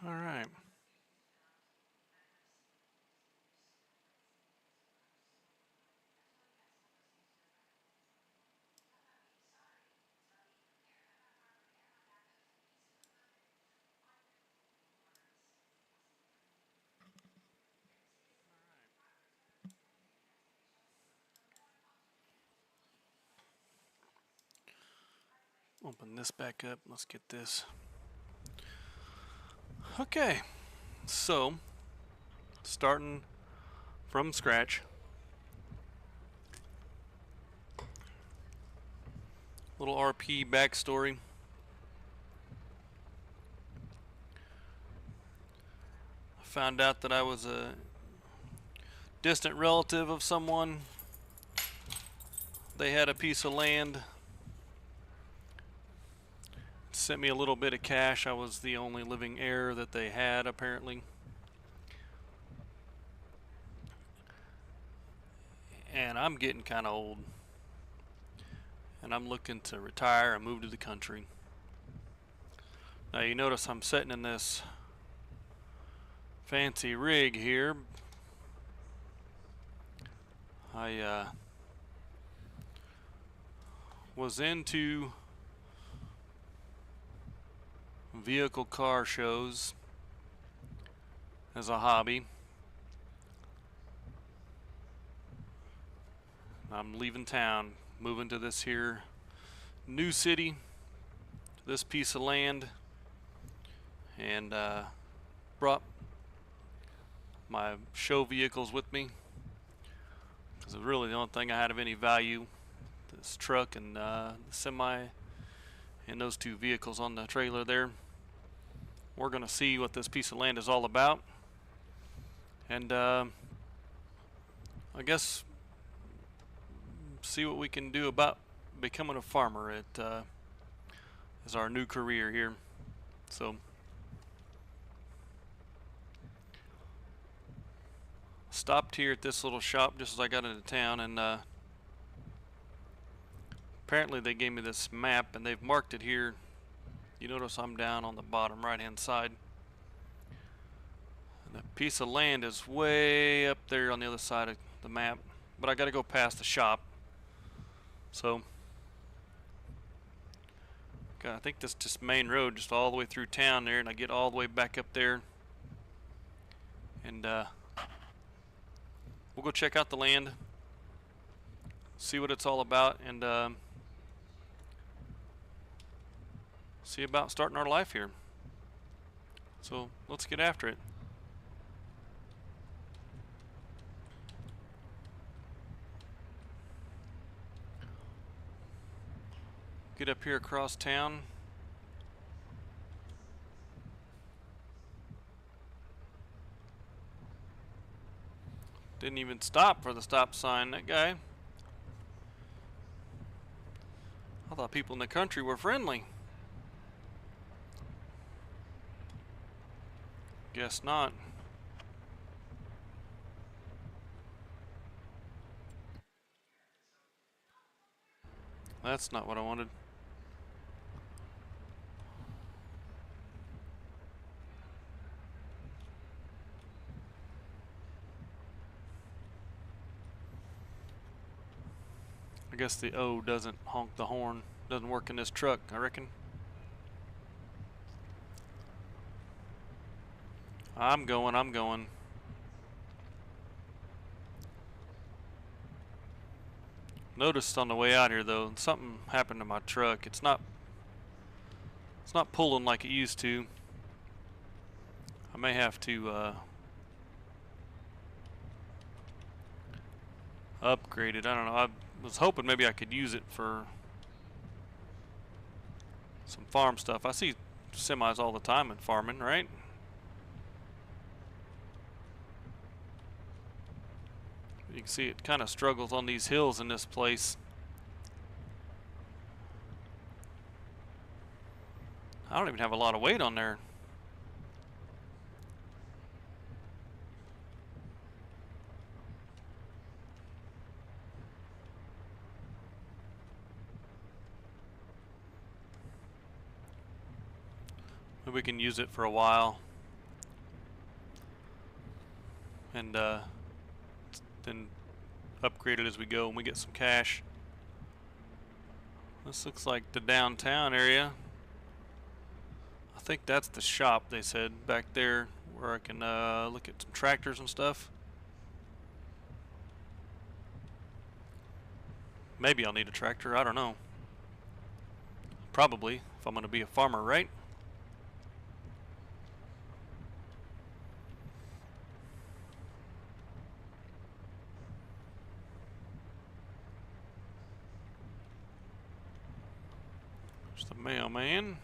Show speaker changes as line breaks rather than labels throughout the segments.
All right. Open this back up. Let's get this. Okay. So, starting from scratch. Little RP backstory. I found out that I was a distant relative of someone. They had a piece of land. Sent me a little bit of cash. I was the only living heir that they had, apparently. And I'm getting kind of old. And I'm looking to retire and move to the country. Now you notice I'm sitting in this fancy rig here. I was into vehicle car shows as a hobby. I'm leaving town, moving to this here new city, this piece of land, and brought my show vehicles with me because it's really the only thing I had of any value. This truck and the semi and those two vehicles on the trailer there. We're going to see what this piece of land is all about, and I guess see what we can do about becoming a farmer. It is our new career here. So stopped here at this little shop just as I got into town, and apparently they gave me this map and they've marked it here. You notice I'm down on the bottom right hand side. And the piece of land is way up there on the other side of the map, but I got to go past the shop. So I think this just main road just all the way through town there, and I get all the way back up there, and we'll go check out the land, see what it's all about, and see about starting our life here. So let's get after it. Get up here across town. Didn't even stop for the stop sign, that guy. I thought people in the country were friendly. Guess not. That's not what I wanted. I guess the O doesn't honk the horn. Doesn't work in this truck, I reckon. I'm going. Noticed on the way out here though, something happened to my truck. It's not pulling like it used to. I may have to upgrade it. I don't know. I was hoping maybe I could use it for some farm stuff. I see semis all the time in farming, right? You can see it kind of struggles on these hills in this place. I don't even have a lot of weight on there. Maybe we can use it for a while. and then upgrade it as we go when we get some cash. This looks like the downtown area. I think that's the shop, they said, back there where I can look at some tractors and stuff. Maybe I'll need a tractor, I don't know. Probably, if I'm going to be a farmer, right? There's the mailman.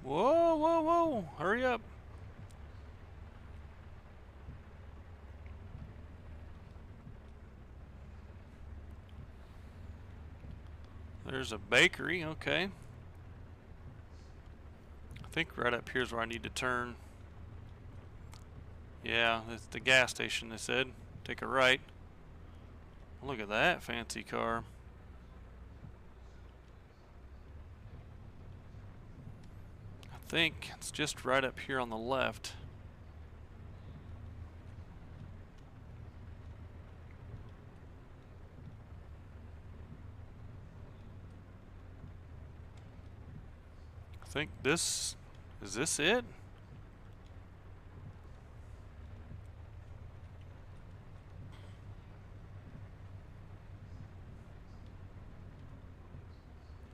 Whoa, whoa, whoa, hurry up. There's a bakery, okay. I think right up here is where I need to turn. Yeah, it's the gas station, they said. Take a right. Look at that fancy car. I think it's just right up here on the left. I think this, is this it?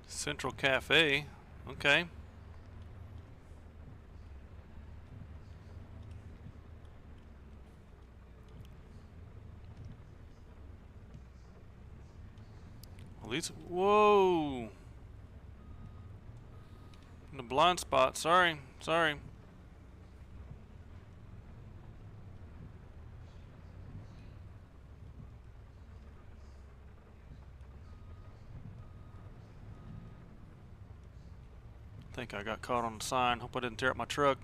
Central Cafe, okay. At least, whoa. In the blind spot, sorry. I think I got caught on the sign. Hope I didn't tear up my truck.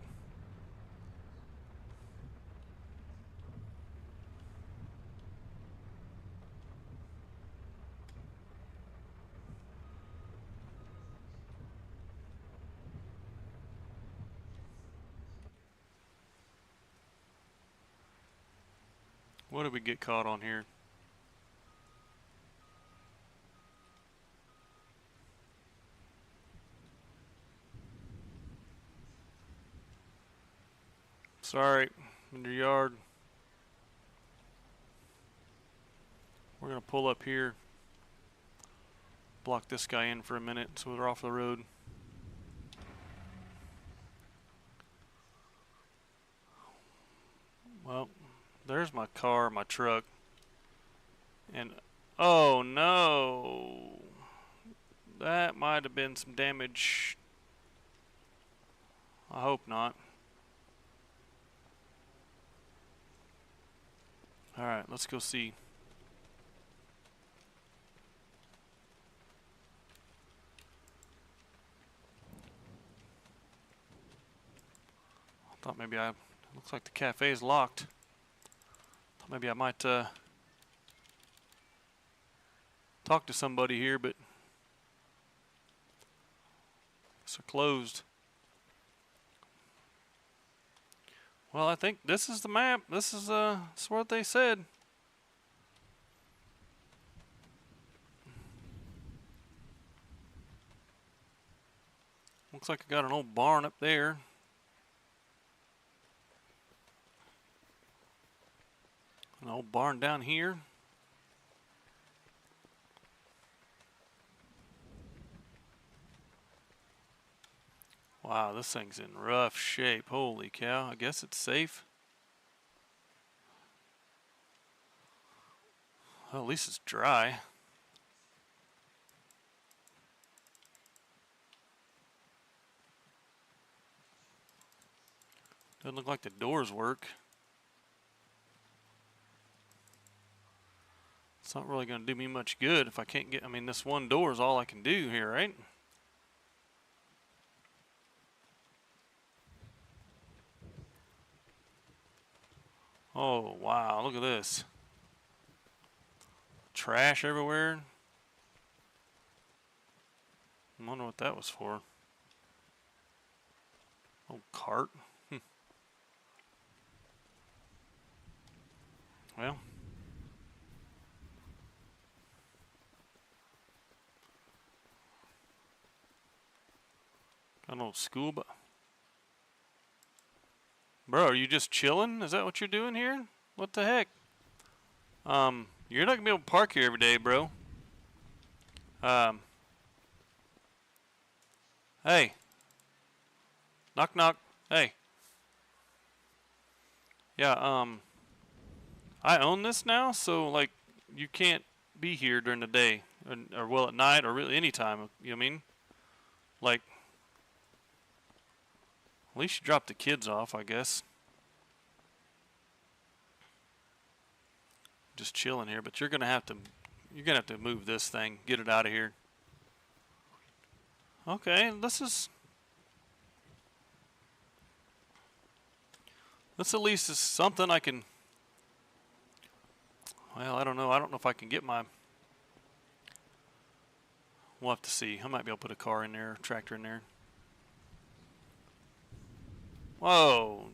What did we get caught on here? Sorry, in your yard. We're gonna pull up here. Block this guy in for a minute so we're off the road. Well, there's my car, my truck. And oh no. That might have been some damage. I hope not. Alright, let's go see. I thought maybe looks like the cafe is locked. Thought maybe I might talk to somebody here, but it's closed. Well, I think this is the map. This is what they said. Looks like I got an old barn up there. An old barn down here. Wow, this thing's in rough shape. Holy cow. I guess it's safe. Well, at least it's dry. Doesn't look like the doors work. It's not really going to do me much good if I can't get... I mean, this one door is all I can do here, right? Oh, wow. Look at this. Trash everywhere. I wonder what that was for. Oh, cart. Well, got an old school bus. Bro, are you just chilling? Is that what you're doing here? What the heck? You're not gonna be able to park here every day, bro. Um, hey. Knock knock. Hey. Yeah, I own this now, so like you can't be here during the day or well at night or really any time, you know what I mean? Like at least you drop the kids off, I guess. Just chilling here, but you're gonna have to move this thing, get it out of here. Okay, this at least is something I can. Well, I don't know. I don't know if I can get my. We'll have to see. I might be able to put a car in there, tractor in there. Whoa.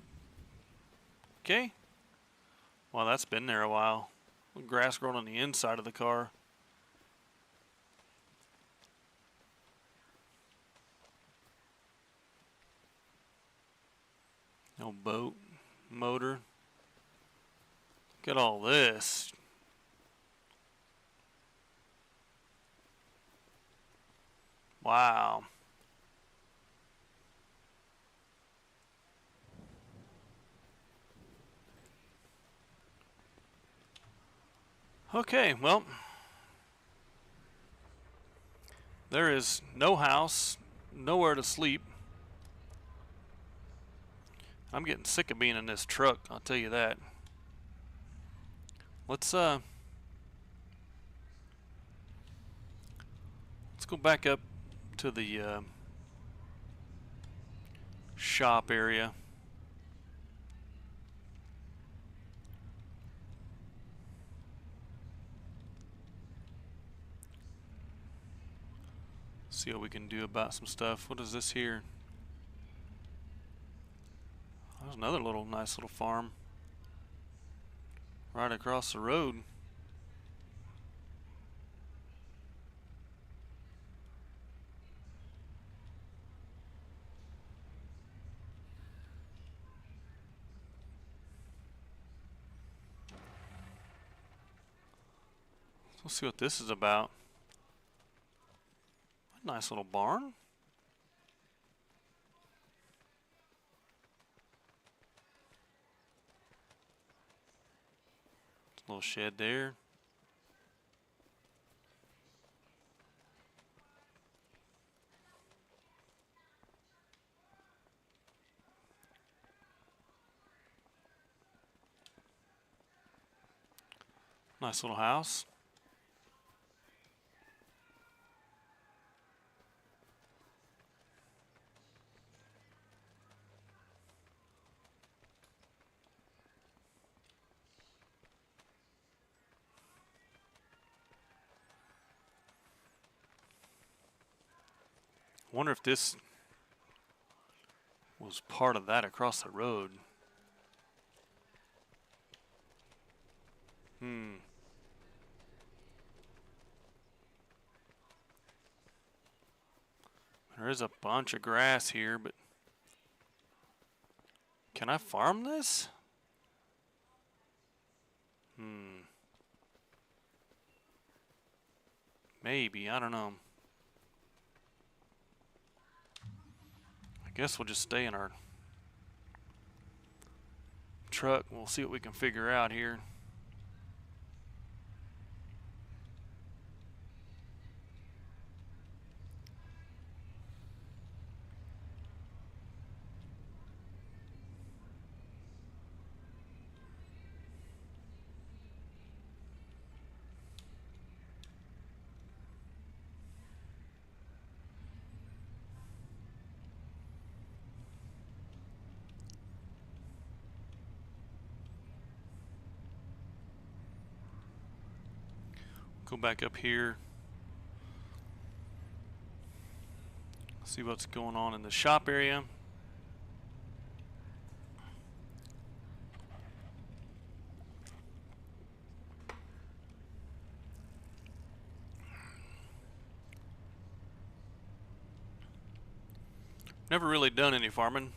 Okay. Well, that's been there a while. Grass growing on the inside of the car. No boat, motor. Look at all this. Wow. Okay, well, there is no house, nowhere to sleep. I'm getting sick of being in this truck, I'll tell you that. Let's go back up to the shop area. See what we can do about some stuff. What is this here? There's another nice little farm right across the road. Let's see what this is about. A nice little barn. Little shed there. Nice little house. Wonder if this was part of that across the road. There is a bunch of grass here, but can I farm this? Maybe, I don't know. I guess we'll just stay in our truck. We'll see what we can figure out here. Go back up here. See what's going on in the shop area. Never really done any farming,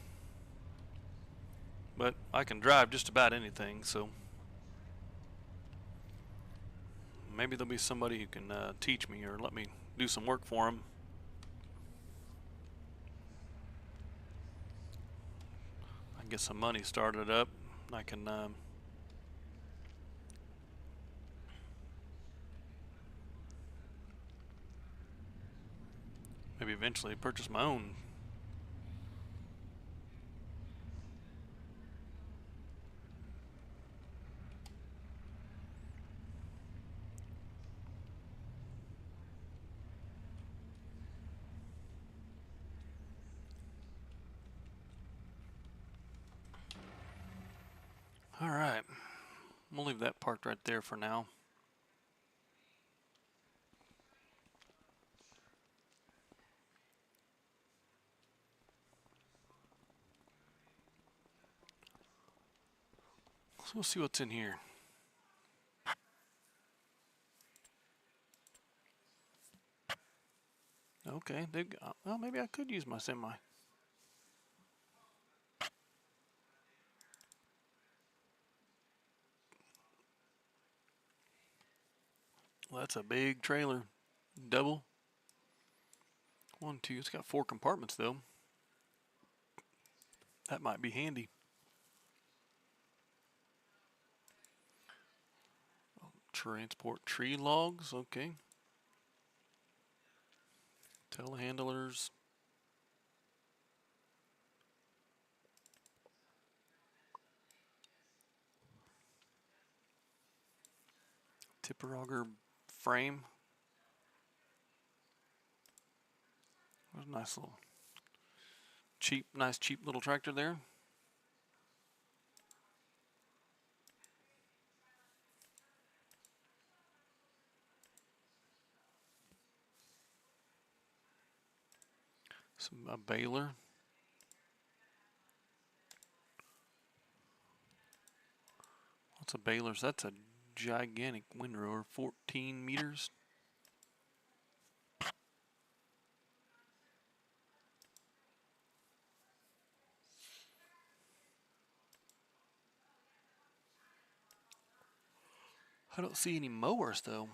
but I can drive just about anything, so maybe there'll be somebody who can teach me or let me do some work for them. I can get some money started up. I can maybe eventually purchase my own. All right, we'll leave that parked right there for now. So we'll see what's in here. Okay, well, maybe I could use my semi. Well, that's a big trailer. Double. 1, 2. It's got 4 compartments though. That might be handy. Transport tree logs. Okay. Telehandlers. Tipper auger frame. There's a nice little cheap little tractor there. A baler. What's a baler? So that's a gigantic windrower, 14 meters. I don't see any mowers though.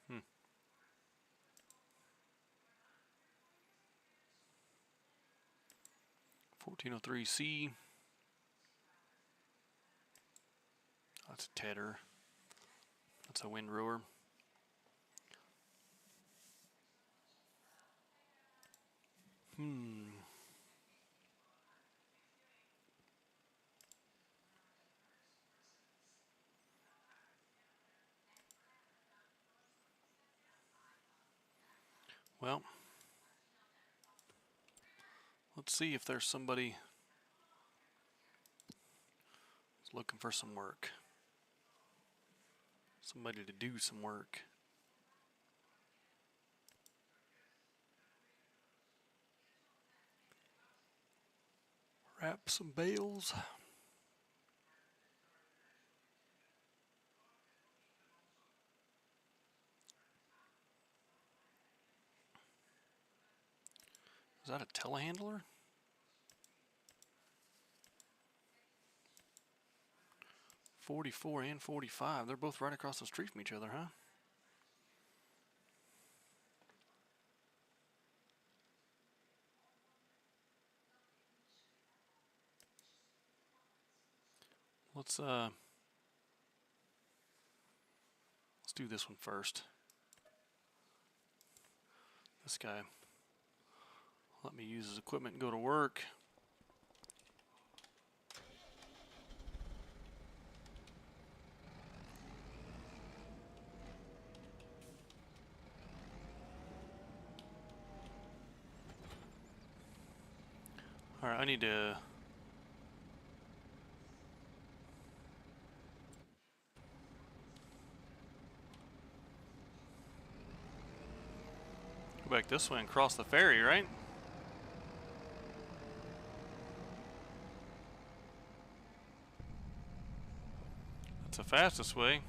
Hmm. 1403C. That's a tedder. That's a windrower. Well, let's see if there's somebody who's looking for some work. Somebody to do some work. Wrap some bales. Is that a telehandler? .44 and .45. They're both right across the street from each other, huh? Let's do this one first. This guy let me use his equipment and go to work. Alright, I need to go back this way and cross the ferry, right? It's the fastest way.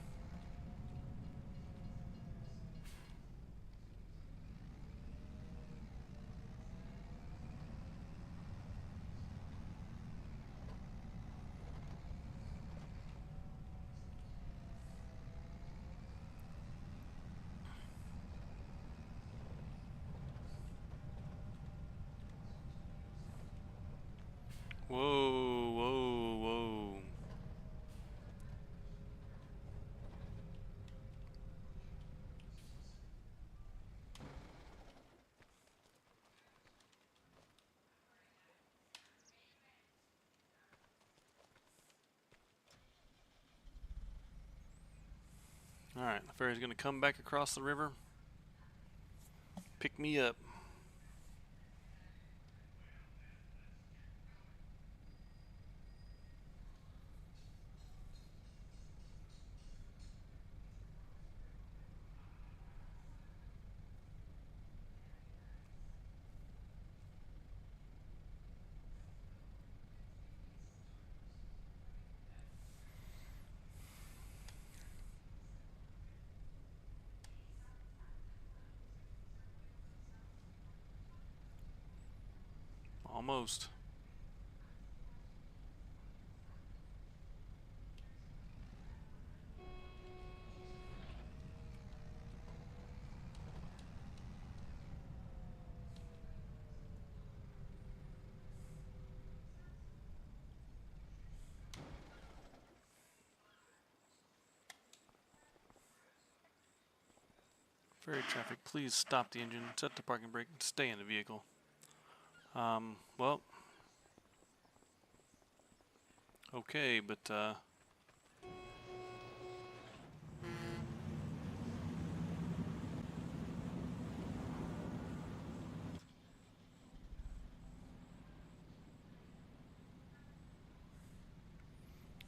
Whoa, whoa, whoa. Alright, the ferry's gonna come back across the river, pick me up. Almost. Ferry traffic, please stop the engine, set the parking brake, and stay in the vehicle. Well. Okay, but,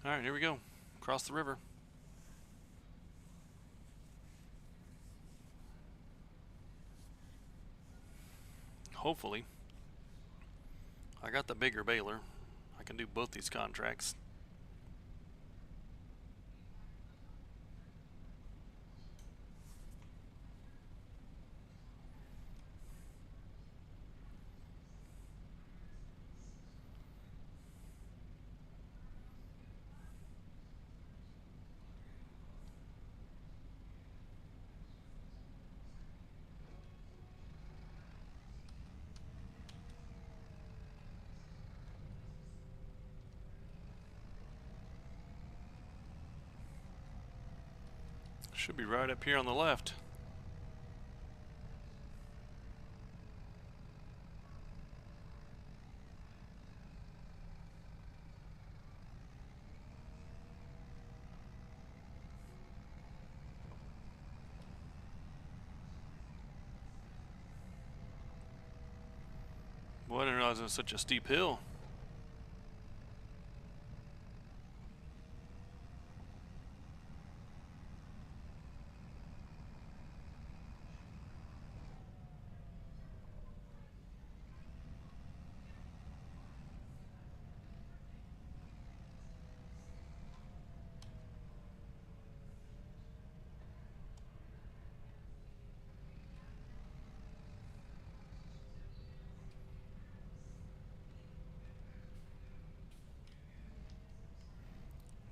alright, here we go. Across the river. Hopefully. I got the bigger baler. I can do both these contracts. Should be right up here on the left. Boy, I didn't realize it was such a steep hill.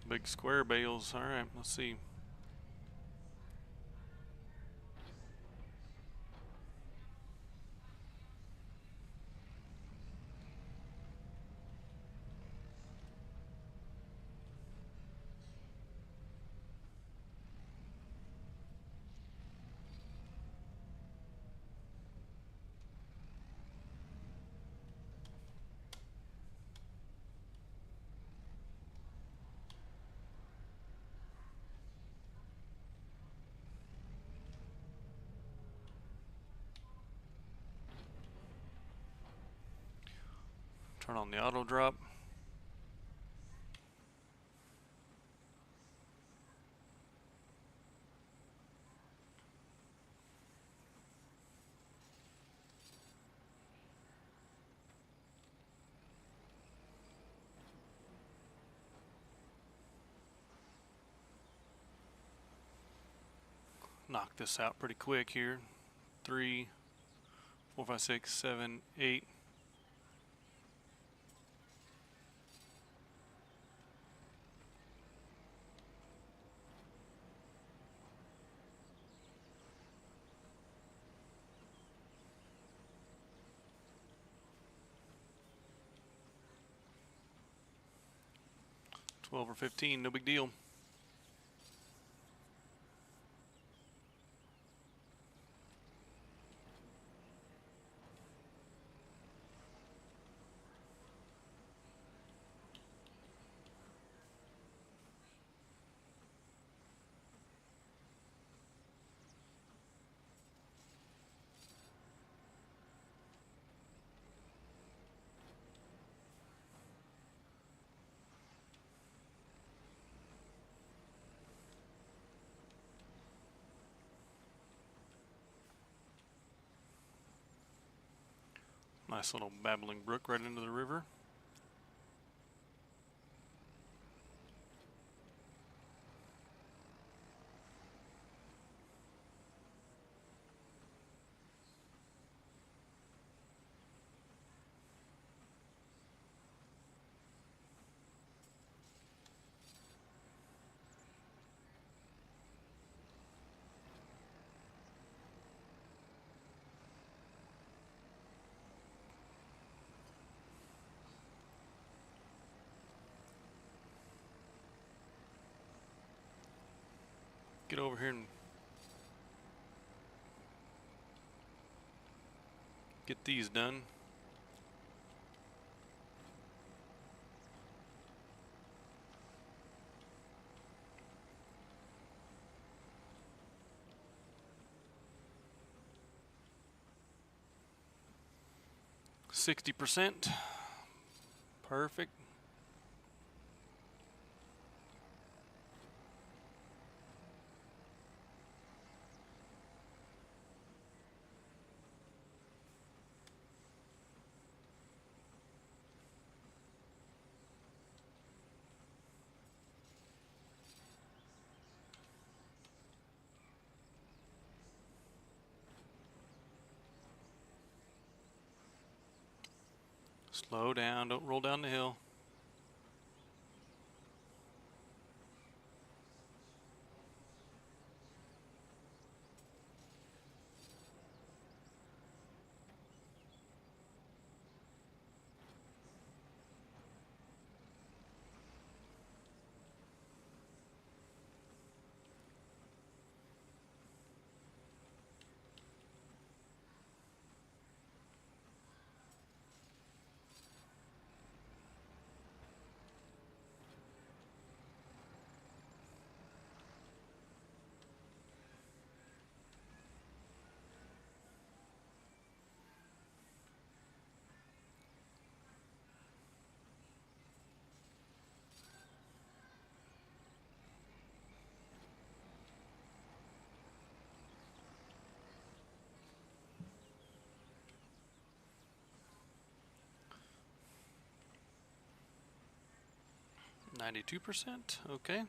Big square bales. Alright, let's see. Turn on the auto drop. knock this out pretty quick here. 3, 4, 5, 6, 7, 8. $12 or $15, no big deal. Nice little babbling brook right into the river. Get over here and get these done. %60. Perfect. Slow down, don't roll down the hill. %92, okay.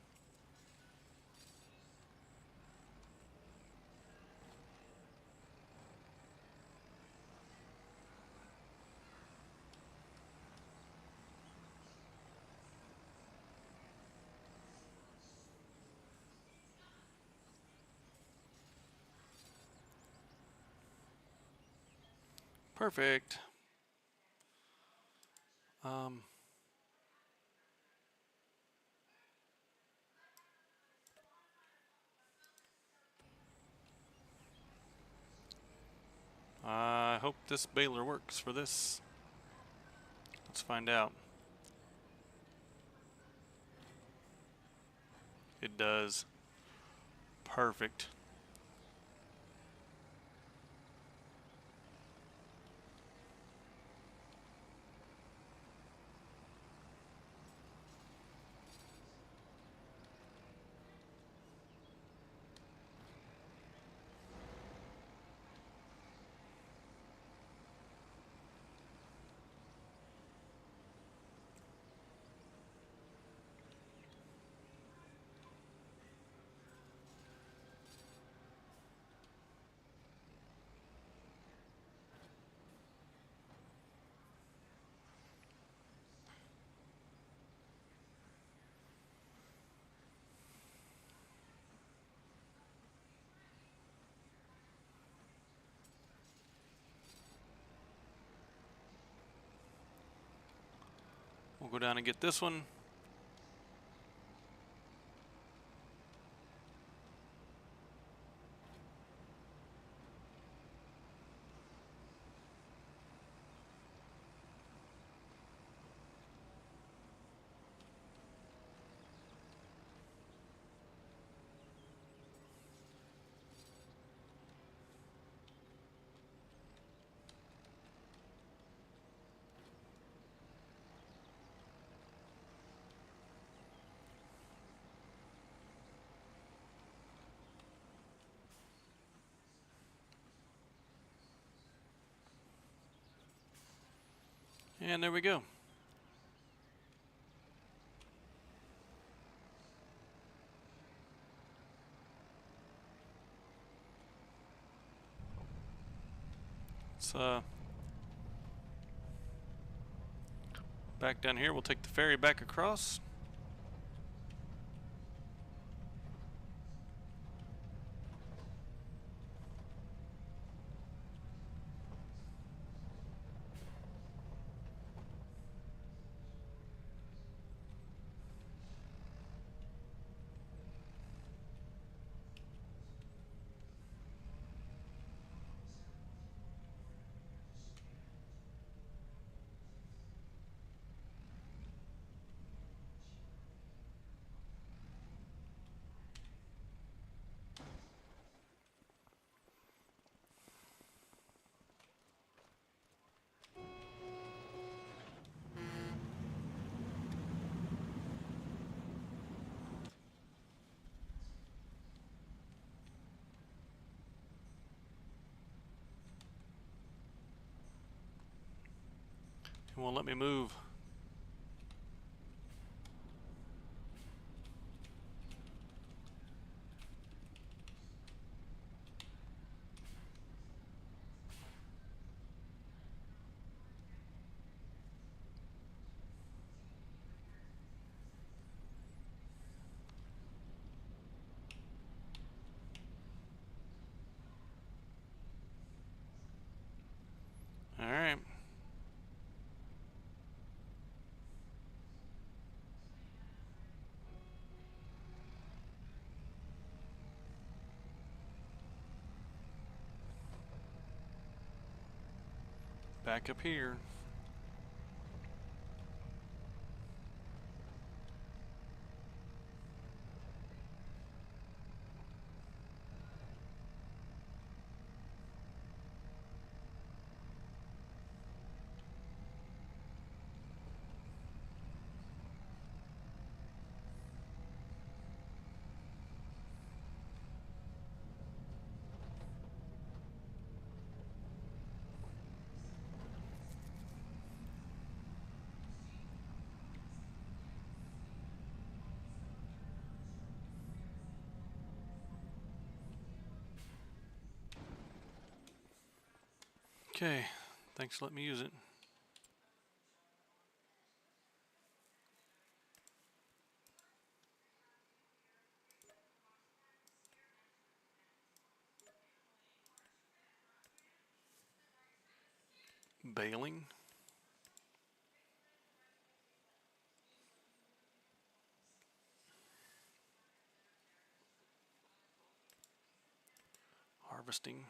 Perfect. I hope this baler works for this. Let's find out. It does. Perfect. go down and get this one. And there we go. It's back down here. We'll take the ferry back across. It won't let me move. All right. Back up here. Okay, thanks for letting me use it. Bailing. Harvesting.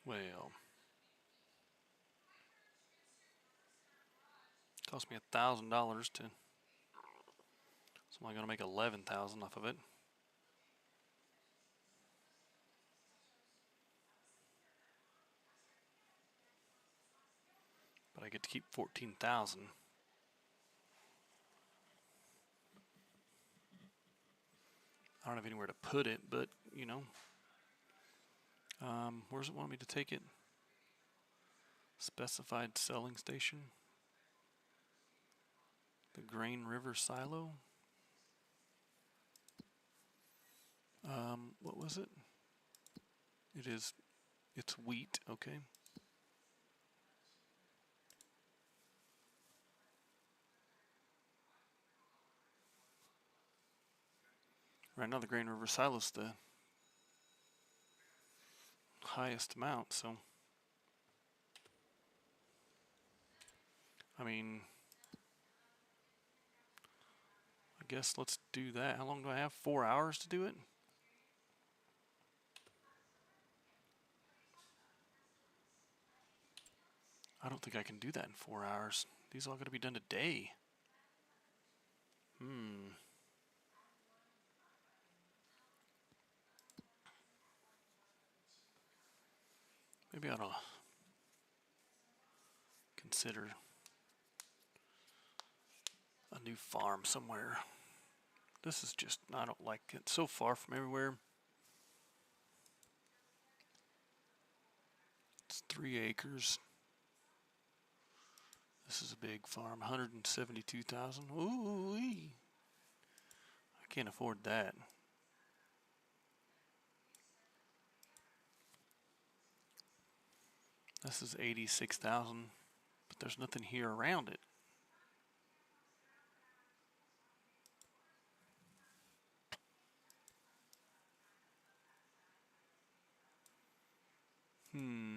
Well, cost me $1,000 to. So I'm only gonna make 11,000 off of it. But I get to keep 14,000. I don't have anywhere to put it, but you know, where's it want me to take it? Specified selling station. The Grain River Silo. What was it? It's wheat, okay. Right now the Green River Silo's the highest amount, so I mean, I guess let's do that. How long do I have? 4 hours to do it? I don't think I can do that in 4 hours. These all got to be done today. Maybe I ought to consider a new farm somewhere. This is just, I don't like it. So far from everywhere. It's 3 acres. This is a big farm, 172,000. Ooh-wee. I can't afford that. This is 86,000, but there's nothing here around it. Hmm.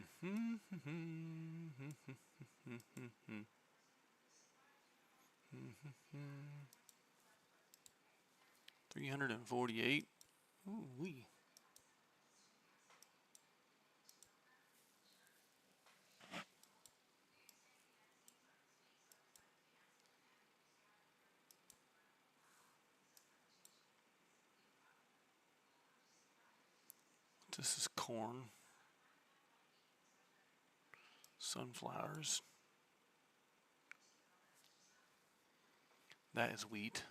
348. Ooh-wee. This is corn. Sunflowers. That is wheat.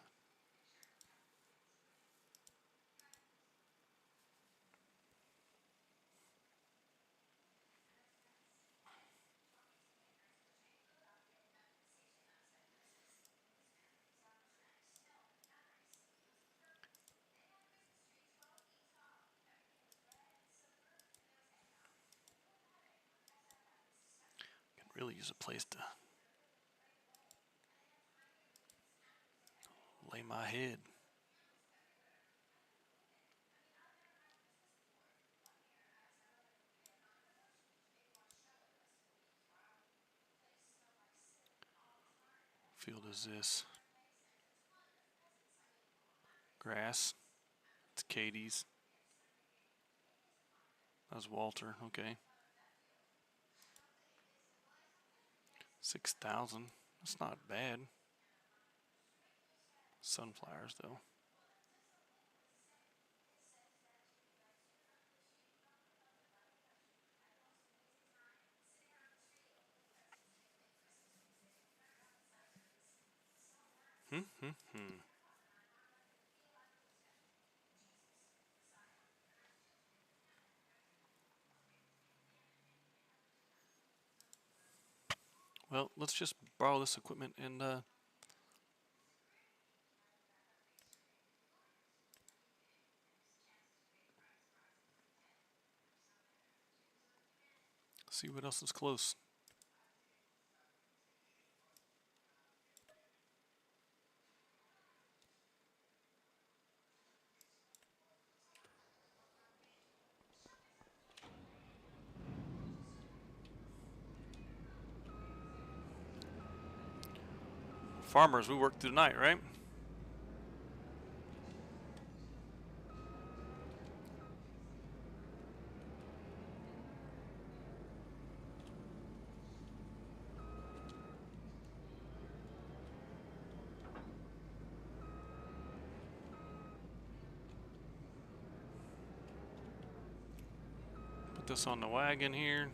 Can really use a place to lay my head. Field is this? Grass. It's Katie's. That's Walter. Okay. 6,000. That's not bad. Sunflowers though. Well, let's just borrow this equipment and see what else is close. Farmers, we work through the night, right? Put this on the wagon here.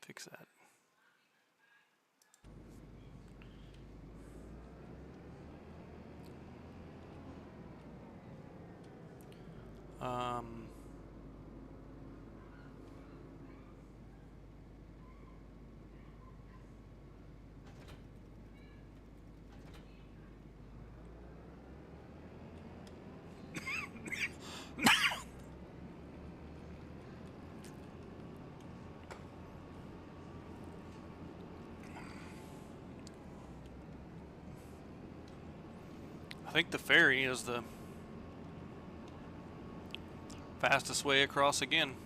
Fix that. Um, I think the ferry is the fastest way across again.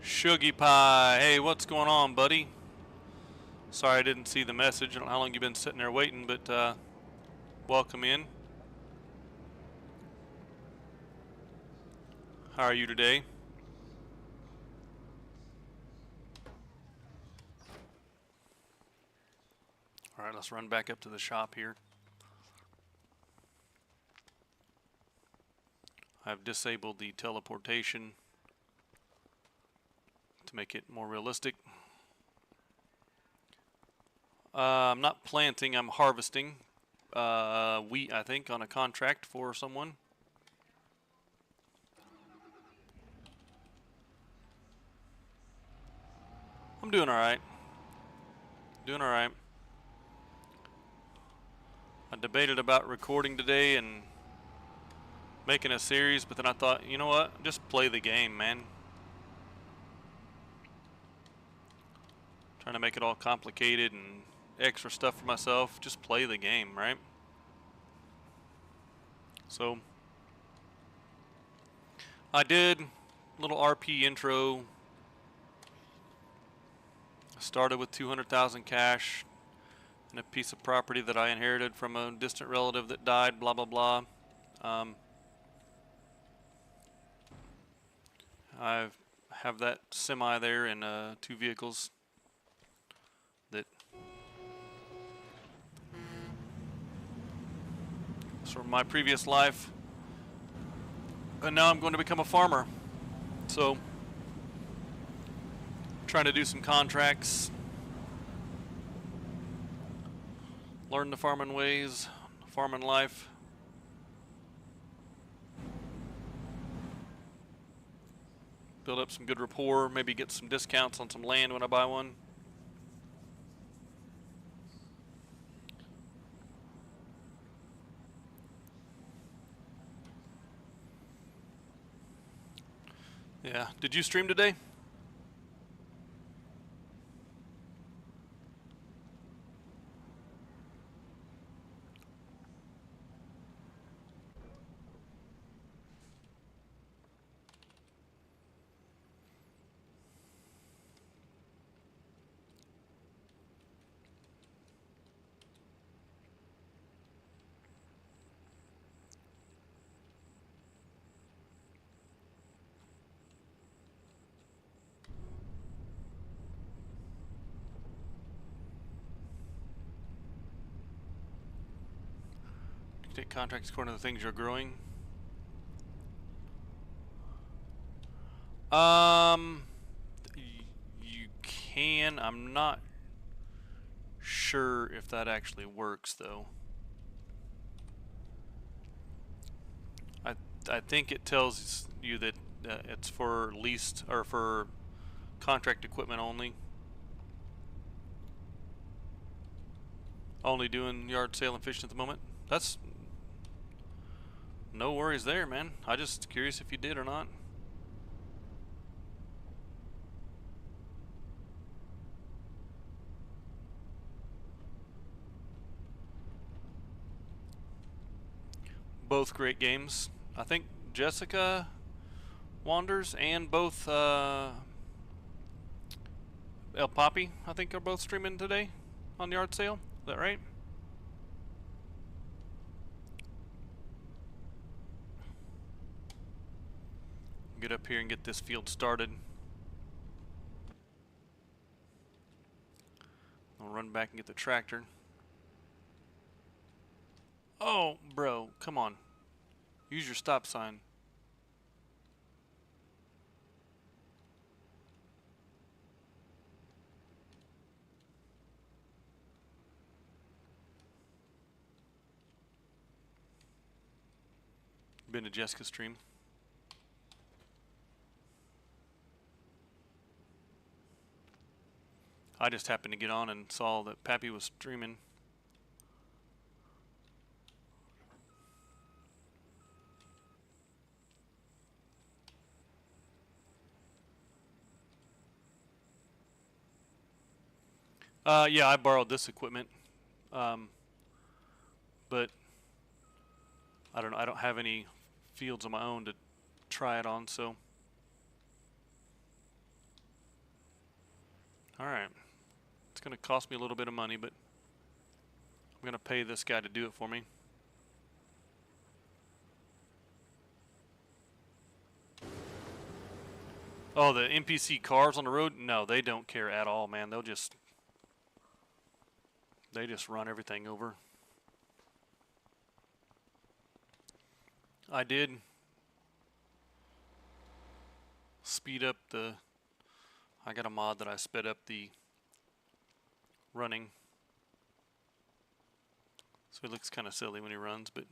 Shuggy Pie, hey, what's going on, buddy? Sorry I didn't see the message. I don't know how long you've been sitting there waiting, but welcome in. How are you today? All right, let's run back up to the shop here. I've disabled the teleportation to make it more realistic. I'm not planting, I'm harvesting wheat, I think, on a contract for someone. I'm doing alright. Doing alright. I debated about recording today and making a series, but then I thought, you know what? Just play the game, man. Trying to make it all complicated and extra stuff for myself. Just play the game, right? So I did a little RP intro. I started with 200,000 cash and a piece of property that I inherited from a distant relative that died, blah, blah, blah. I have that semi there and 2 vehicles that was from my previous life. And now I'm going to become a farmer. So, trying to do some contracts, learn the farming ways, farming life. Build up some good rapport, maybe get some discounts on some land when I buy one. Yeah, did you stream today? Take contracts according to the things you're growing. You can. I'm not sure if that actually works though. I think it tells you that it's for leased or for contract equipment only. Only doing yard sale and fishing at the moment. That's no worries there, man. I just curious if you did or not. Both great games. I think Jessica Wanders and both El Poppy, I think, are both streaming today on the yard sale. Is that right? Get up here and get this field started. I'll run back and get the tractor. Oh, bro, come on. Use your stop sign. Been to Jessica's stream. I just happened to get on and saw that Pappy was streaming. Yeah, I borrowed this equipment, but I don't know. I don't have any fields of my own to try it on, so. Alright. It's going to cost me a little bit of money, but I'm going to pay this guy to do it for me. Oh, the NPC cars on the road? No, they don't care at all, man. They just run everything over. I did speed up I got a mod that I sped up the running. So it looks kind of silly when he runs, but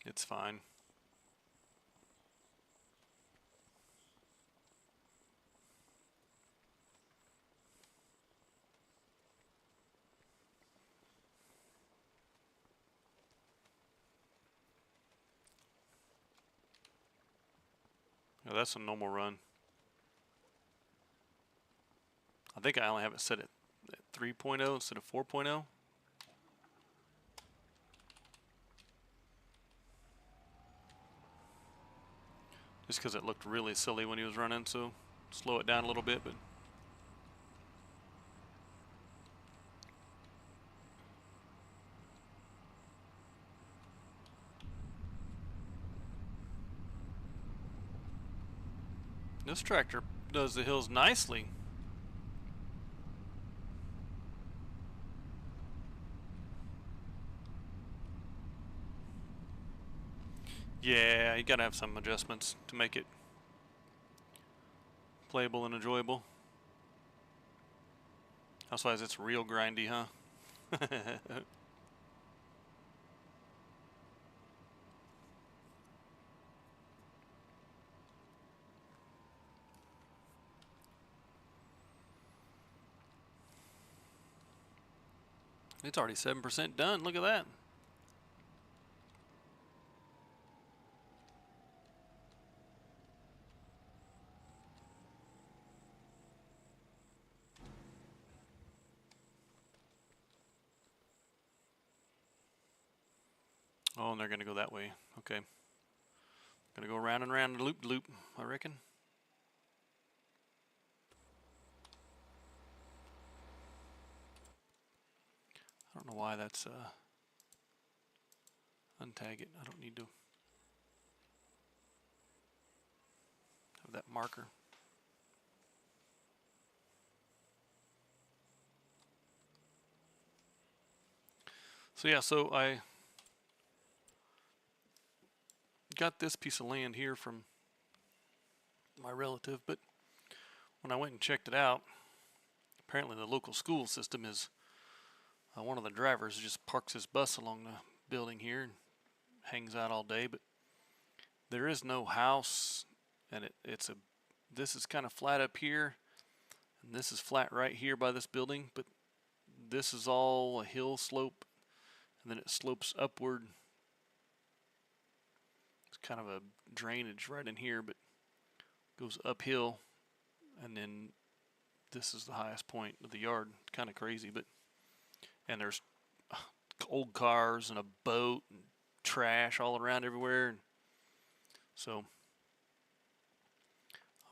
it's fine. Oh, that's a normal run. I think I only have it set at 3.0 instead of 4.0. Just because it looked really silly when he was running, so slow it down a little bit, but this tractor does the hills nicely. Yeah, you gotta have some adjustments to make it playable and enjoyable. That's why it's real grindy, huh? It's already 7% done. Look at that. Oh, and they're going to go that way. Okay. Going to go round and round the loop, I reckon. I don't know why that's untag it. I don't need to have that marker. So yeah, so I got this piece of land here from my relative, but when I went and checked it out, apparently the local school system is one of the drivers just parks his bus along the building here and hangs out all day, but there is no house, and this is kind of flat up here, and this is flat right here by this building, but this is all a hill slope, and then it slopes upward. It's kind of a drainage right in here, but goes uphill, and then this is the highest point of the yard. It's kind of crazy, and there's old cars and a boat and trash all around everywhere. And so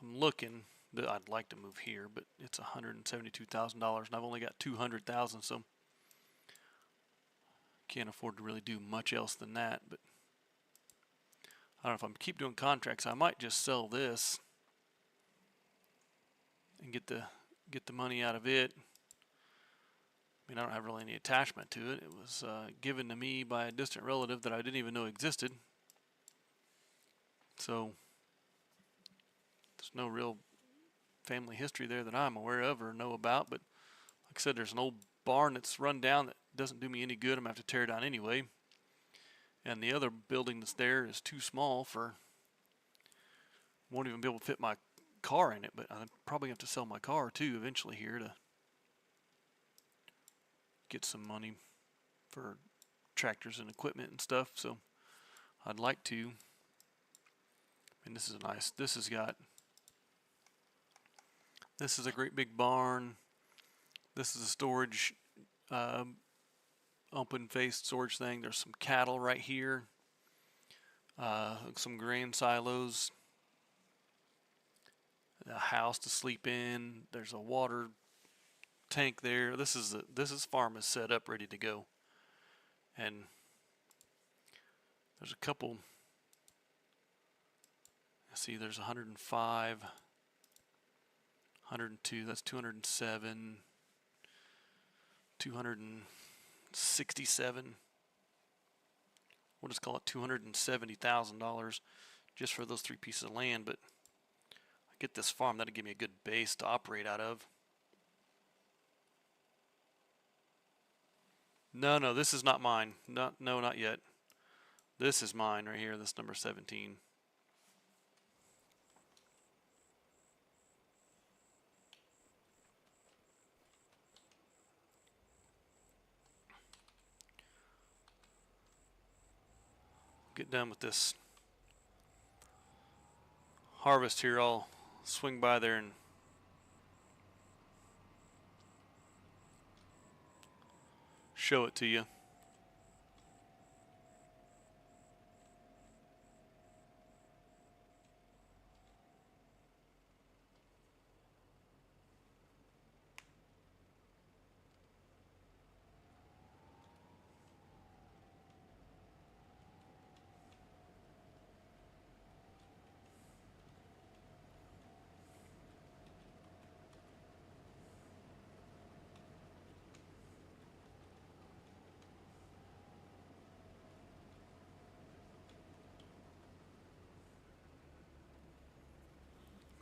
I'm looking that I'd like to move here, but it's $172,000 and I've only got $200,000, so can't afford to really do much else than that. But I don't know if I'm keep doing contracts. I might just sell this and get the money out of it. I mean, I don't have really any attachment to it. It was given to me by a distant relative that I didn't even know existed. So there's no real family history there that I'm aware of or know about. But like I said, there's an old barn that's run down that doesn't do me any good. I'm going to have to tear it down anyway. And the other building that's there is too small for, won't even be able to fit my car in it. But I'm probably going to have to sell my car too eventually here to get some money for tractors and equipment and stuff. So I'd like to. And this is nice. This is a great big barn. This is a storage, open-faced storage thing. There's some cattle right here. Some grain silos. A house to sleep in. There's a water tank there. This farm is set up, ready to go. And there's a couple. See, there's 105, 102. That's 207, 267. We'll just call it $270,000 just for those 3 pieces of land. But I get this farm, that'll give me a good base to operate out of. No, this is not mine. No, not yet. This is mine right here, this number 17. Get done with this harvest here. I'll swing by there and show it to you.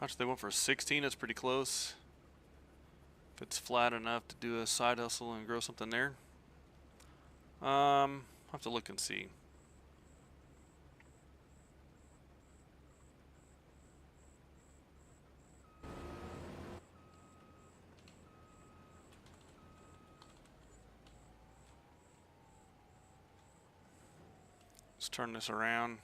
Actually, they went for 16. That's pretty close. If it's flat enough to do a side hustle and grow something there. I'll have to look and see. Let's turn this around.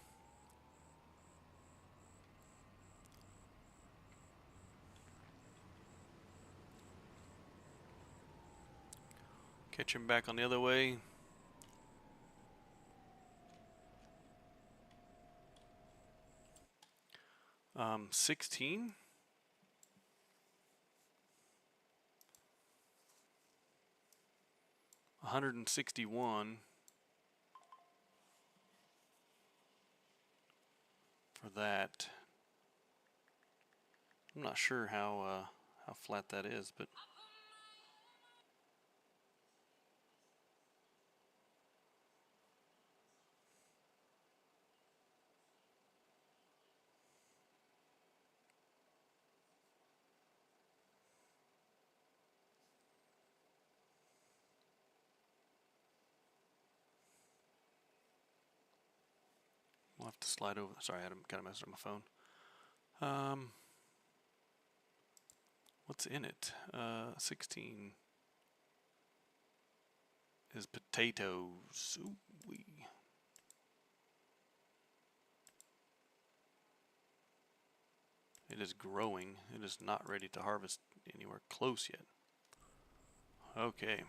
Catch him back on the other way. Um, 16. $161 for that. I'm not sure how flat that is, but we'll have to slide over. Sorry, I had kind of messed up my phone. What's in it? 16 is potatoes. Ooh-wee. It is growing. It is not ready to harvest anywhere close yet. Okay.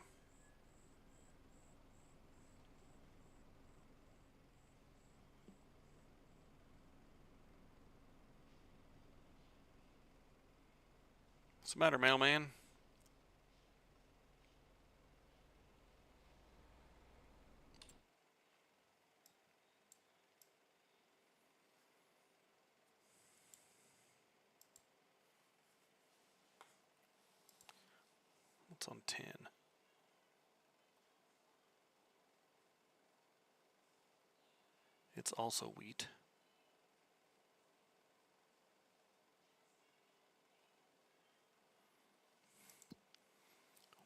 What's the matter, mailman? What's on 10? It's also wheat.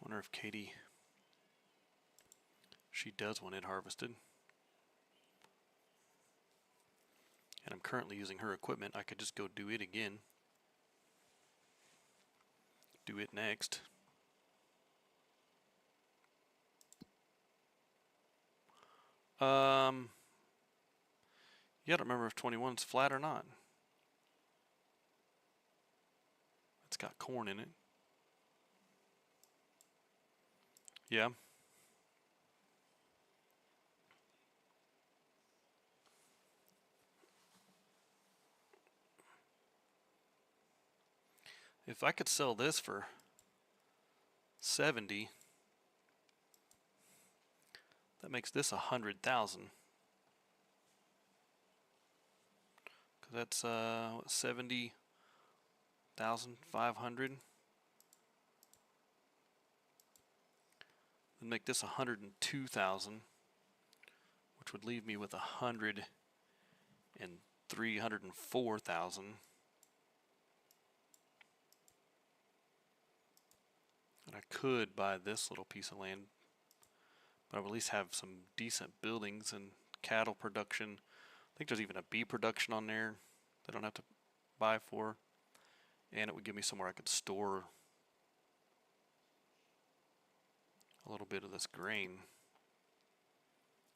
Wonder if Katie, she does want it harvested. And I'm currently using her equipment. I could just go do it again. Do it next. Yeah, I don't remember if 21's flat or not. It's got corn in it. Yeah. If I could sell this for 70, that makes this 100,000. Cause that's 70,500. Then make this 102,000, which would leave me with 104,000. And I could buy this little piece of land, but I would at least have some decent buildings and cattle production. I think there's even a bee production on there that I don't have to buy for. And it would give me somewhere I could store a little bit of this grain.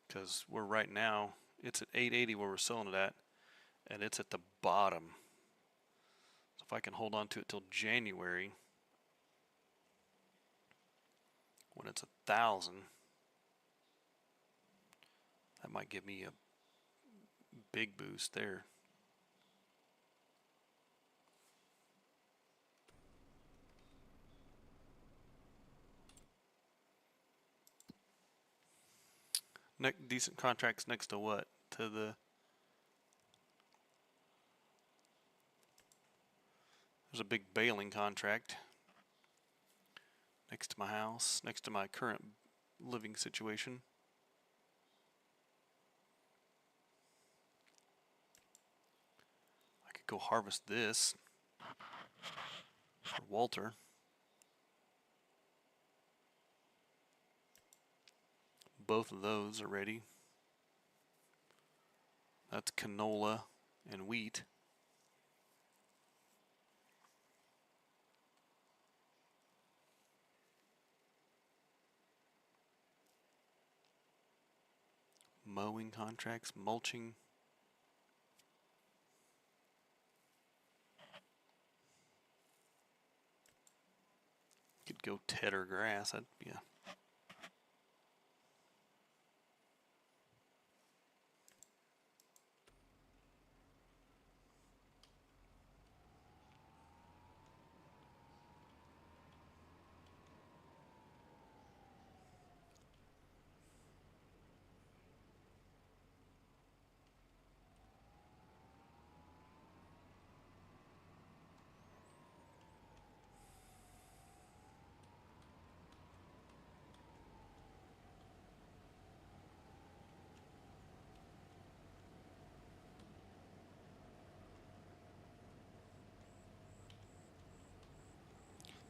Because we're right now, it's at 880 where we're selling it at, and it's at the bottom. So if I can hold on to it till January, when it's 1,000, that might give me a big boost there. Decent contracts next to what? To the... There's a big baling contract next to my house, next to my current living situation. I could go harvest this for Walter. Both of those are ready. That's canola and wheat. Mowing contracts, mulching. Could go tedder grass. That'd be a...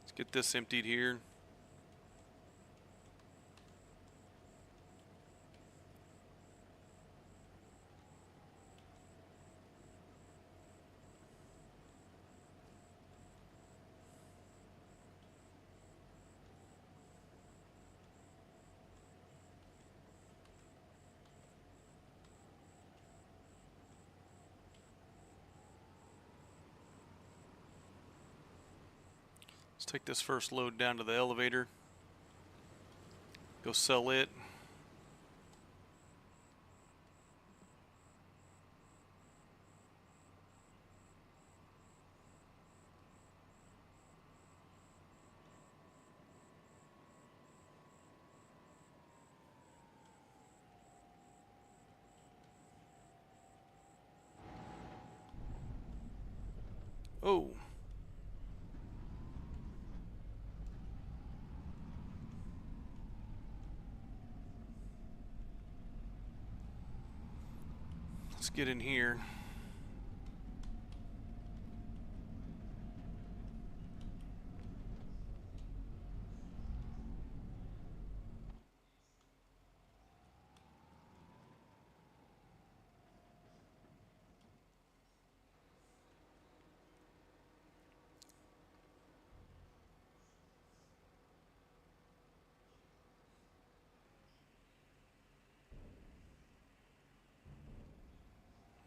Let's get this emptied here. Let's take this first load down to the elevator. Go sell it. Oh. Let's get in here.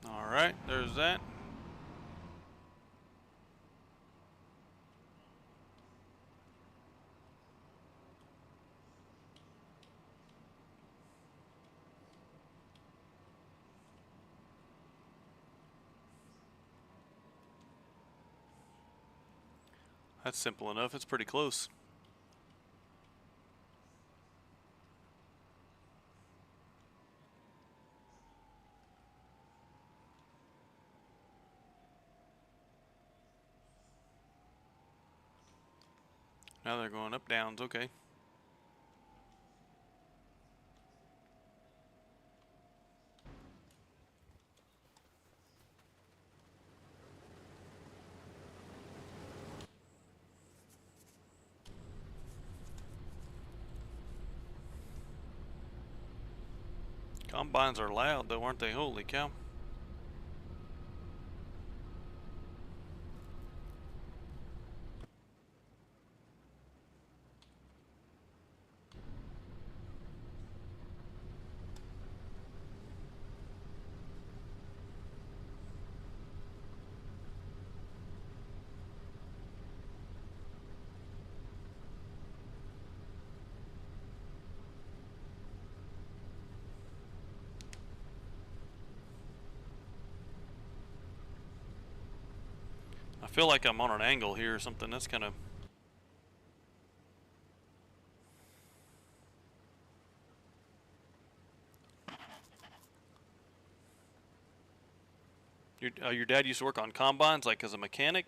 All right, there's that. That's simple enough. It's pretty close. Now they're going up downs. Okay. Combines are loud though, aren't they? Holy cow. I feel like I'm on an angle here or something. That's kind of... Your dad used to work on combines, like as a mechanic?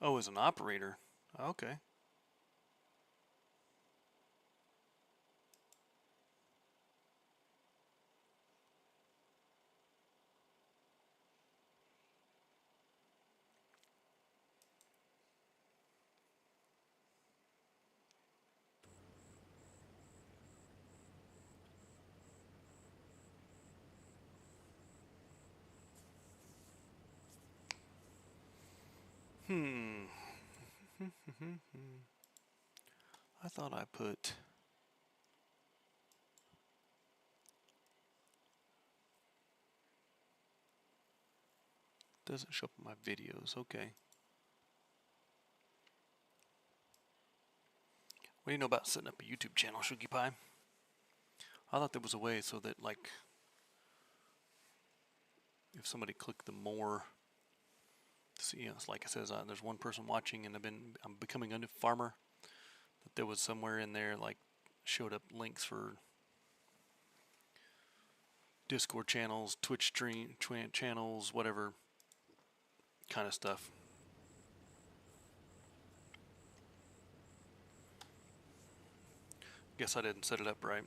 Oh, as an operator. Okay. Hmm. I thought I put... Doesn't show up in my videos. Okay. What do you know about setting up a YouTube channel, Shoogie Pie? I thought there was a way so that, like, if somebody clicked the more, see, you know, it's like it says, there's one person watching, and I'm becoming a new farmer. That there was somewhere in there, like, showed up links for Discord channels, Twitch stream channels, whatever kind of stuff. Guess I didn't set it up right.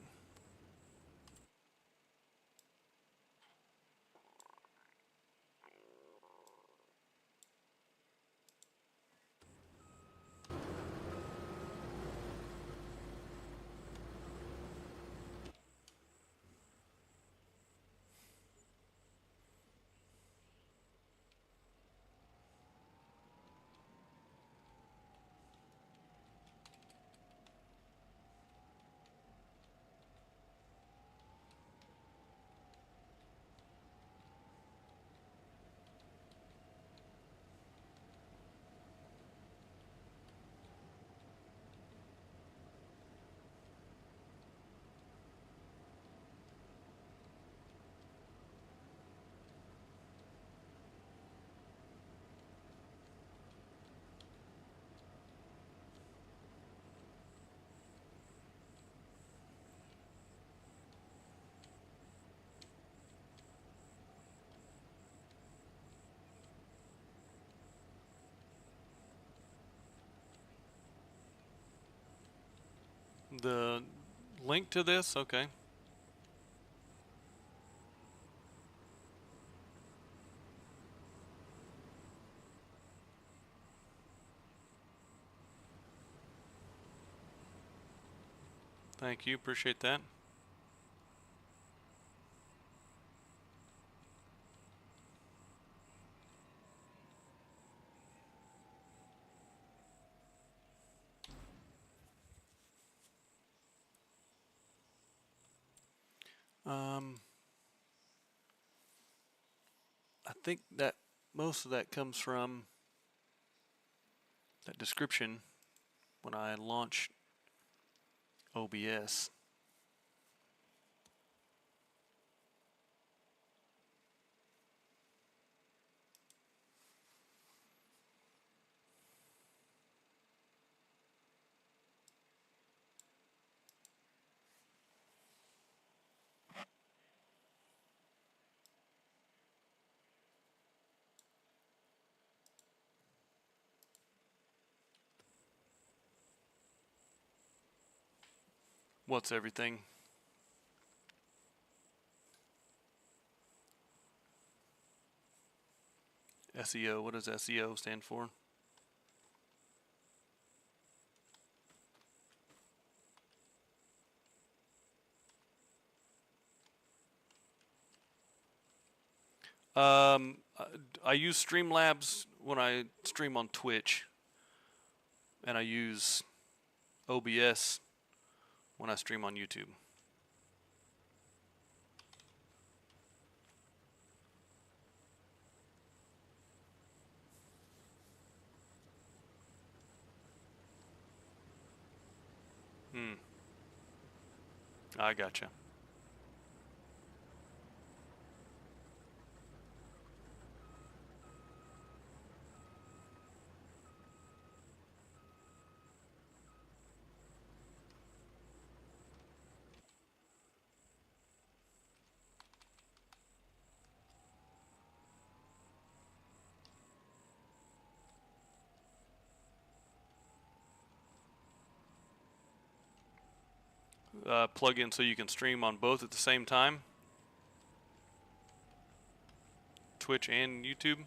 The link to this? Okay. Thank you. Appreciate that. Um, I think that most of that comes from that description when I launched OBS. What's everything? SEO. What does SEO stand for? I use Streamlabs when I stream on Twitch, and I use OBS when I stream on YouTube. I gotcha. Plug in so you can stream on both at the same time, Twitch and YouTube.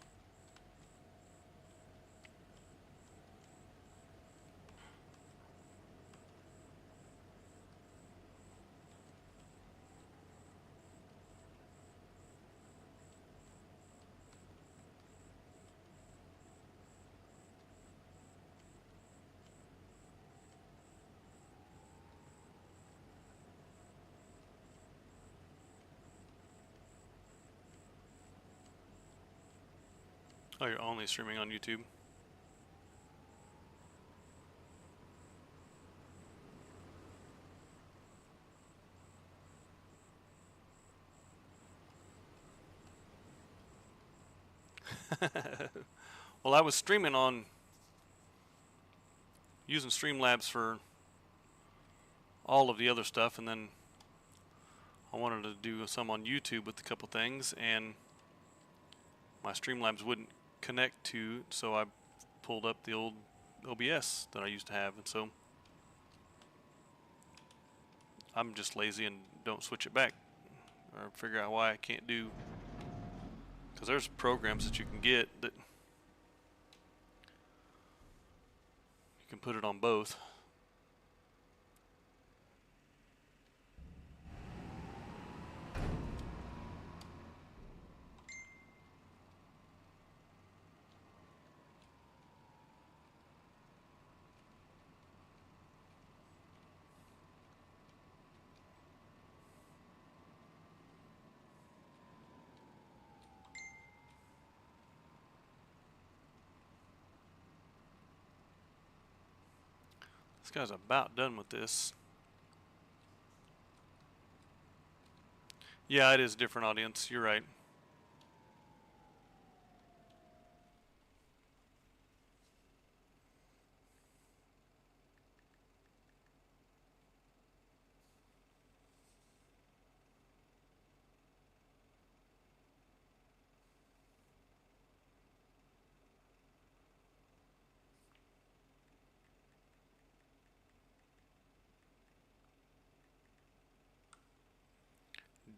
Oh, you're only streaming on YouTube. Well, I was streaming on using Streamlabs for all of the other stuff, and then I wanted to do some on YouTube with a couple things, and my Streamlabs wouldn't connect to, so I pulled up the old OBS that I used to have, and so I'm just lazy and don't switch it back or figure out why I can't do, because there's programs that you can get that you can put it on both. This guy's about done with this. Yeah, it is a different audience. You're right.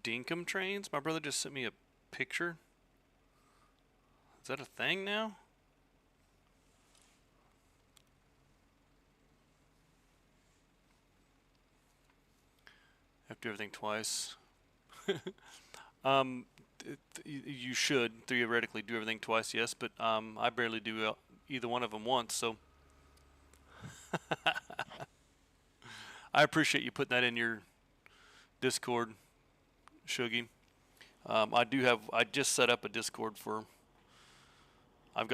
Dinkum trains? My brother just sent me a picture. Is that a thing now? Have to do everything twice. Um, you should theoretically do everything twice, yes, but I barely do either one of them once, so I appreciate you putting that in your Discord, Shuggy. I just set up a Discord for, I've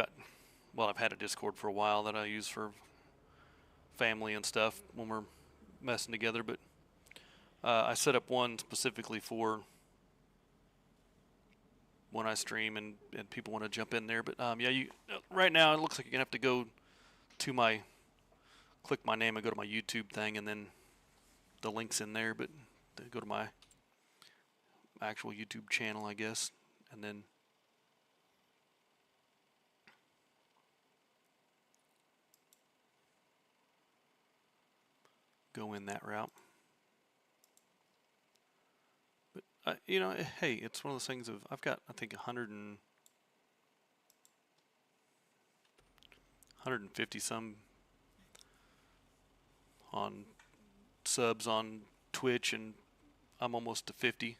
had a Discord for a while that I use for family and stuff when we're messing together, but I set up one specifically for when I stream and people want to jump in there. But yeah, right now it looks like you're gonna have to go to click my name and go to my YouTube thing, and then the link's in there. But go to my actual YouTube channel, I guess, and then go in that route. But hey, it's one of those things of I've got I think 150 some on subs on Twitch, and I'm almost to 50.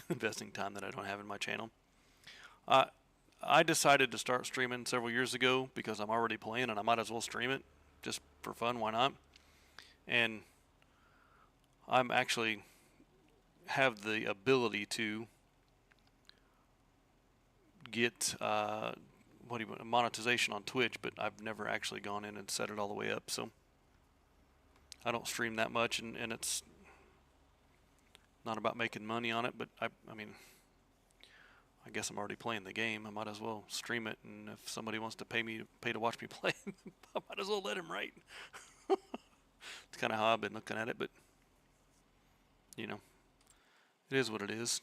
Investing time that I don't have in my channel. I decided to start streaming several years ago because I'm already playing and I might as well stream it just for fun. Why not? And I'm actually have the ability to get monetization on Twitch, but I've never actually gone in and set it all the way up. So I don't stream that much, and it's not about making money on it. But I mean, I guess I'm already playing the game. I might as well stream it, and if somebody wants to pay to watch me play, I might as well let him, right? It's kind of how I've been looking at it, but it is what it is.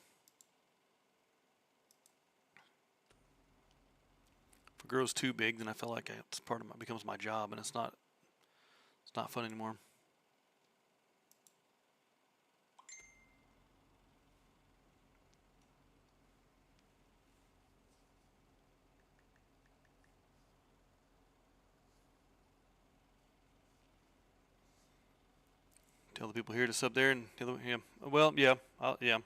If it grows too big, then I feel like it's becomes my job, and it's not fun anymore. Tell the people here to sub there, and yeah. Well, yeah, yeah.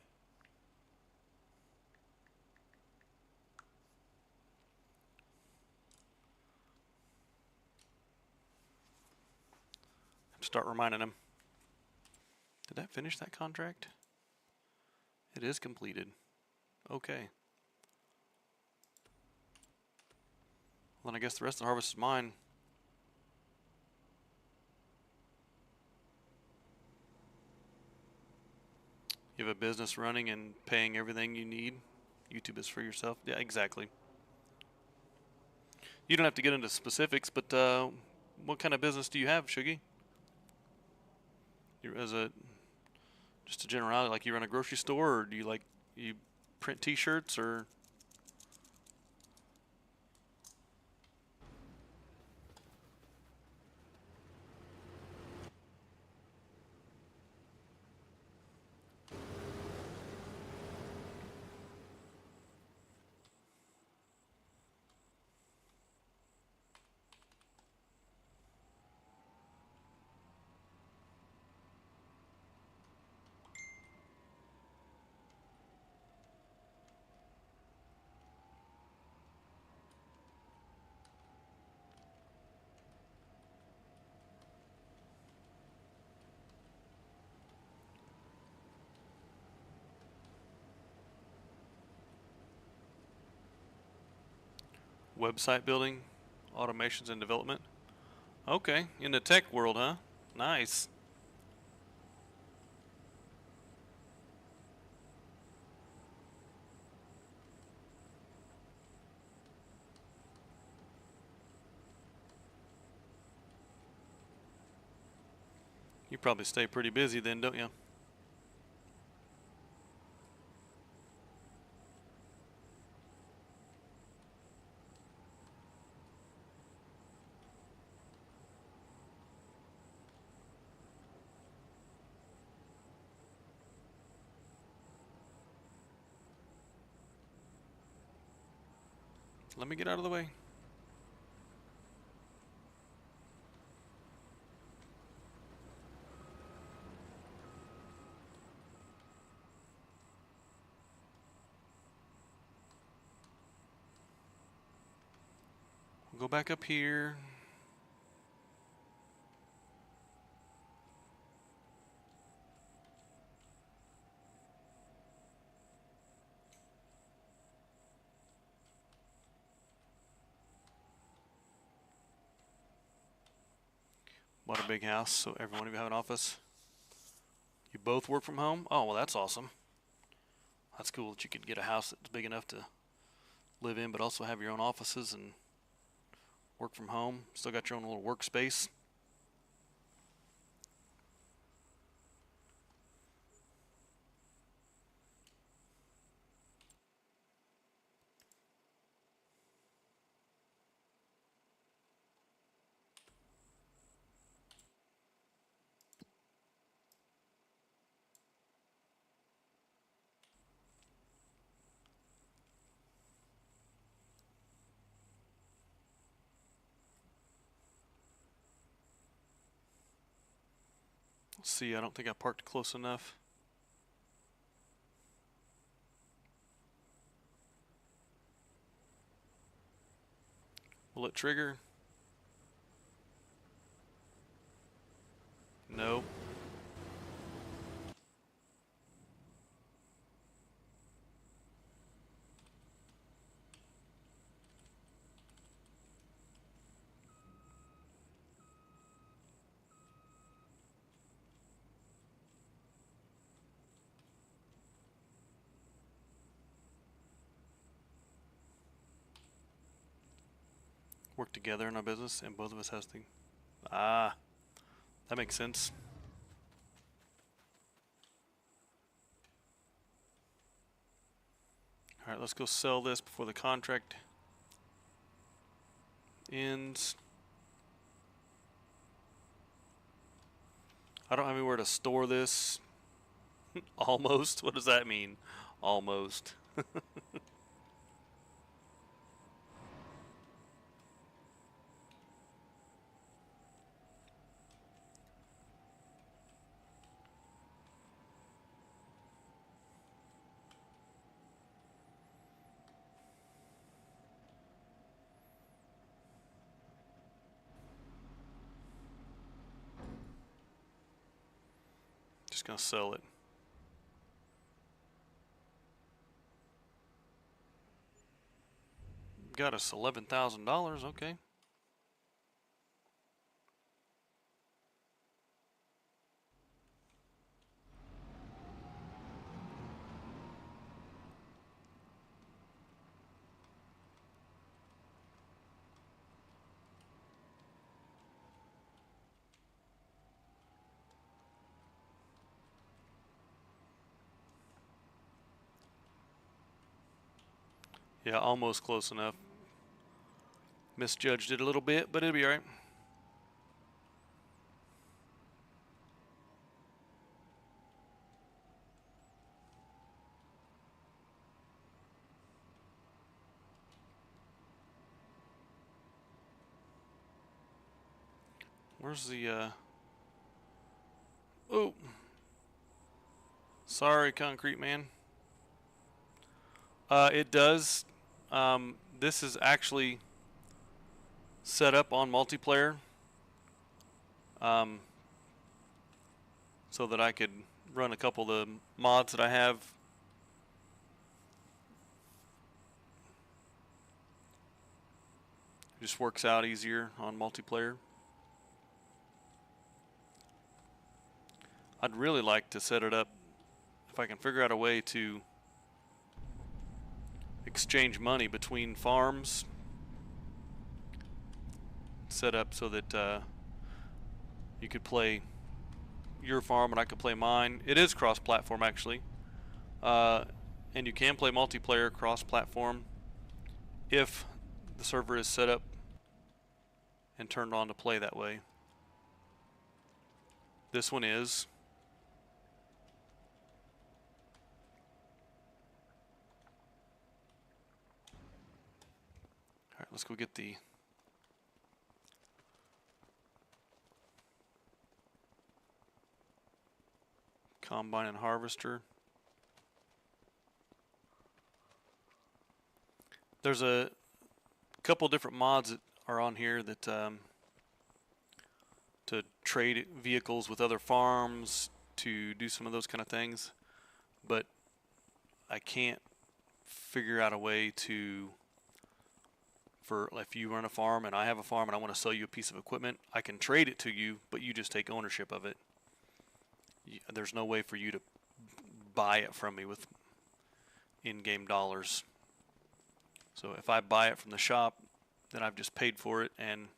Start reminding them. Did that finish that contract? It is completed. Okay. Well, then I guess the rest of the harvest is mine. You have a business running and paying everything you need. YouTube is for yourself. Yeah, exactly. You don't have to get into specifics, but what kind of business do you have, Shuggy? Just a generality, like you run a grocery store, or do you print T-shirts, or? Website building, automations and development. Okay, in the tech world, huh? Nice. You probably stay pretty busy then, don't you? Let me get out of the way. We'll go back up here. Bought a big house, so every one of you have an office. You both work from home? Oh, well, that's awesome. That's cool that you could get a house that's big enough to live in, but also have your own offices and work from home. Still got your own little workspace. Let's see, I don't think I parked close enough. Will it trigger? No. Work together in our business, and both of us has to. Ah, that makes sense. All right, let's go sell this before the contract ends. I don't have anywhere to store this. Almost. What does that mean? Almost. Just gonna sell it. Got us $11,000. Okay. Yeah, almost close enough. Misjudged it a little bit, but it'll be alright. Where's the, oh. Sorry, Concrete Man. It does. This is actually set up on multiplayer. So that I could run a couple of the mods that I have. It just works out easier on multiplayer. I'd really like to set it up if I can figure out a way to exchange money between farms. Set up so that you could play your farm and I could play mine. It is cross-platform actually, and you can play multiplayer cross-platform if the server is set up and turned on to play that way. This one is. Let's go get the combine and harvester. There's a couple different mods that are on here that to trade vehicles with other farms, to do some of those kind of things, but I can't figure out a way to, for if you run a farm and I have a farm and I want to sell you a piece of equipment, I can trade it to you, but you just take ownership of it. There's no way for you to buy it from me with in-game dollars. So if I buy it from the shop, then I've just paid for it, and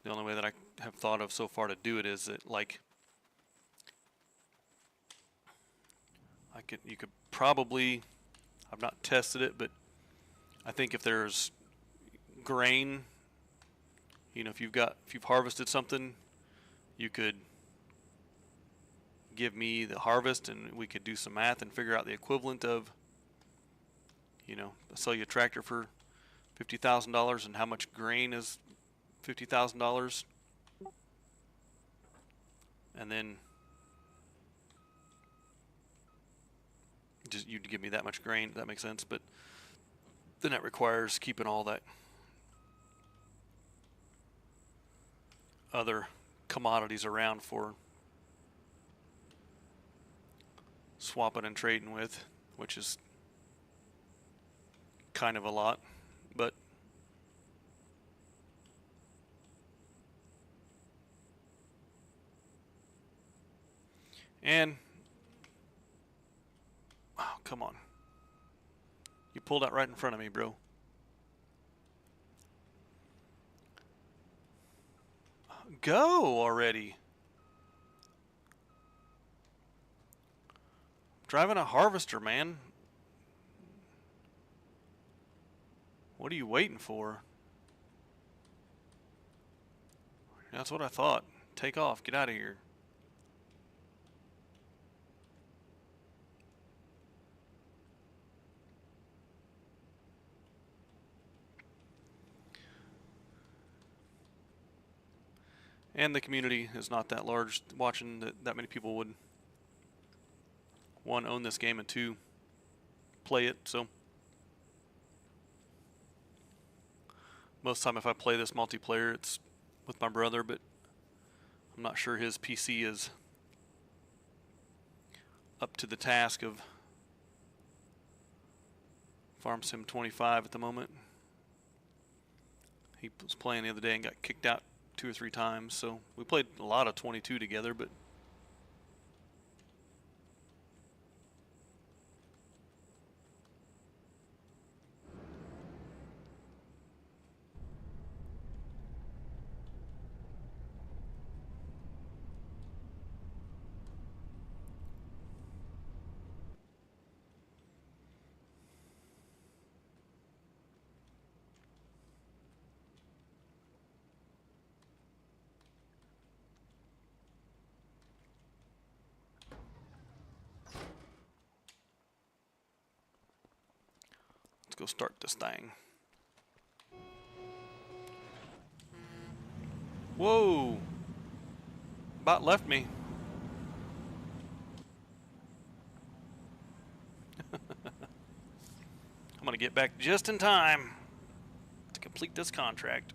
the only way that I have thought of so far to do it is that, like, you could probably, I've not tested it, but I think if there's grain, you know, if you've harvested something, you could give me the harvest and we could do some math and figure out the equivalent of, you know, sell you a tractor for $50,000 and how much grain is $50,000, and then just you'd give me that much grain. If that makes sense, but then that requires keeping all that other commodities around for swapping and trading with, which is kind of a lot, but and oh, come on. You pulled out right in front of me, bro. Go already. Driving a harvester, man. What are you waiting for? That's what I thought. Take off. Get out of here. And the community is not that large. Watching that many people would, one, own this game, and two, play it. So most time if I play this multiplayer, it's with my brother, but I'm not sure his PC is up to the task of Farm Sim 25 at the moment. He was playing the other day and got kicked out 2 or 3 times, so we played a lot of 22 together, but let's go start this thing. Whoa! About left me. I'm gonna get back just in time to complete this contract.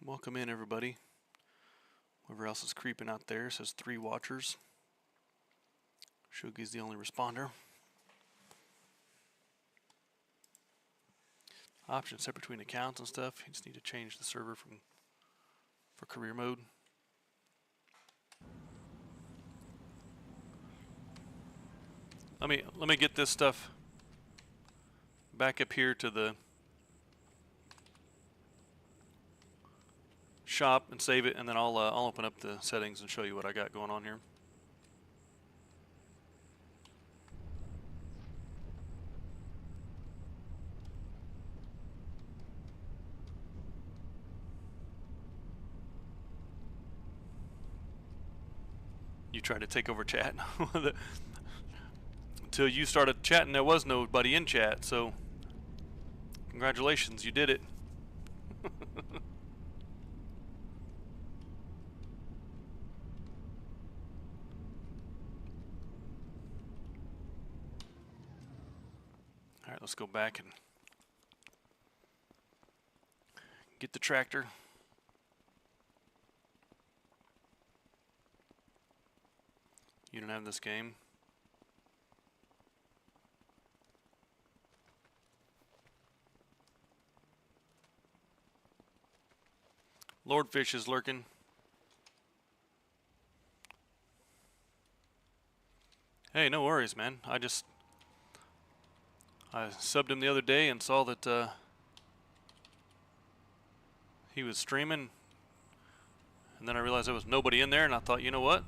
Welcome in, everybody. Whoever else is creeping out there, says 3 watchers. Shugi's the only responder. Options set between accounts and stuff. You just need to change the server for career mode. Let me get this stuff back up here to the shop and save it, and then I'll open up the settings and show you what I got going on here. You tried to take over chat. Until you started chatting, there was nobody in chat, so congratulations, you did it. Alright, let's go back and get the tractor. You don't have this game. Lordfish is lurking. Hey, no worries, man. I subbed him the other day and saw that he was streaming, and then I realized there was nobody in there, and I thought, you know what?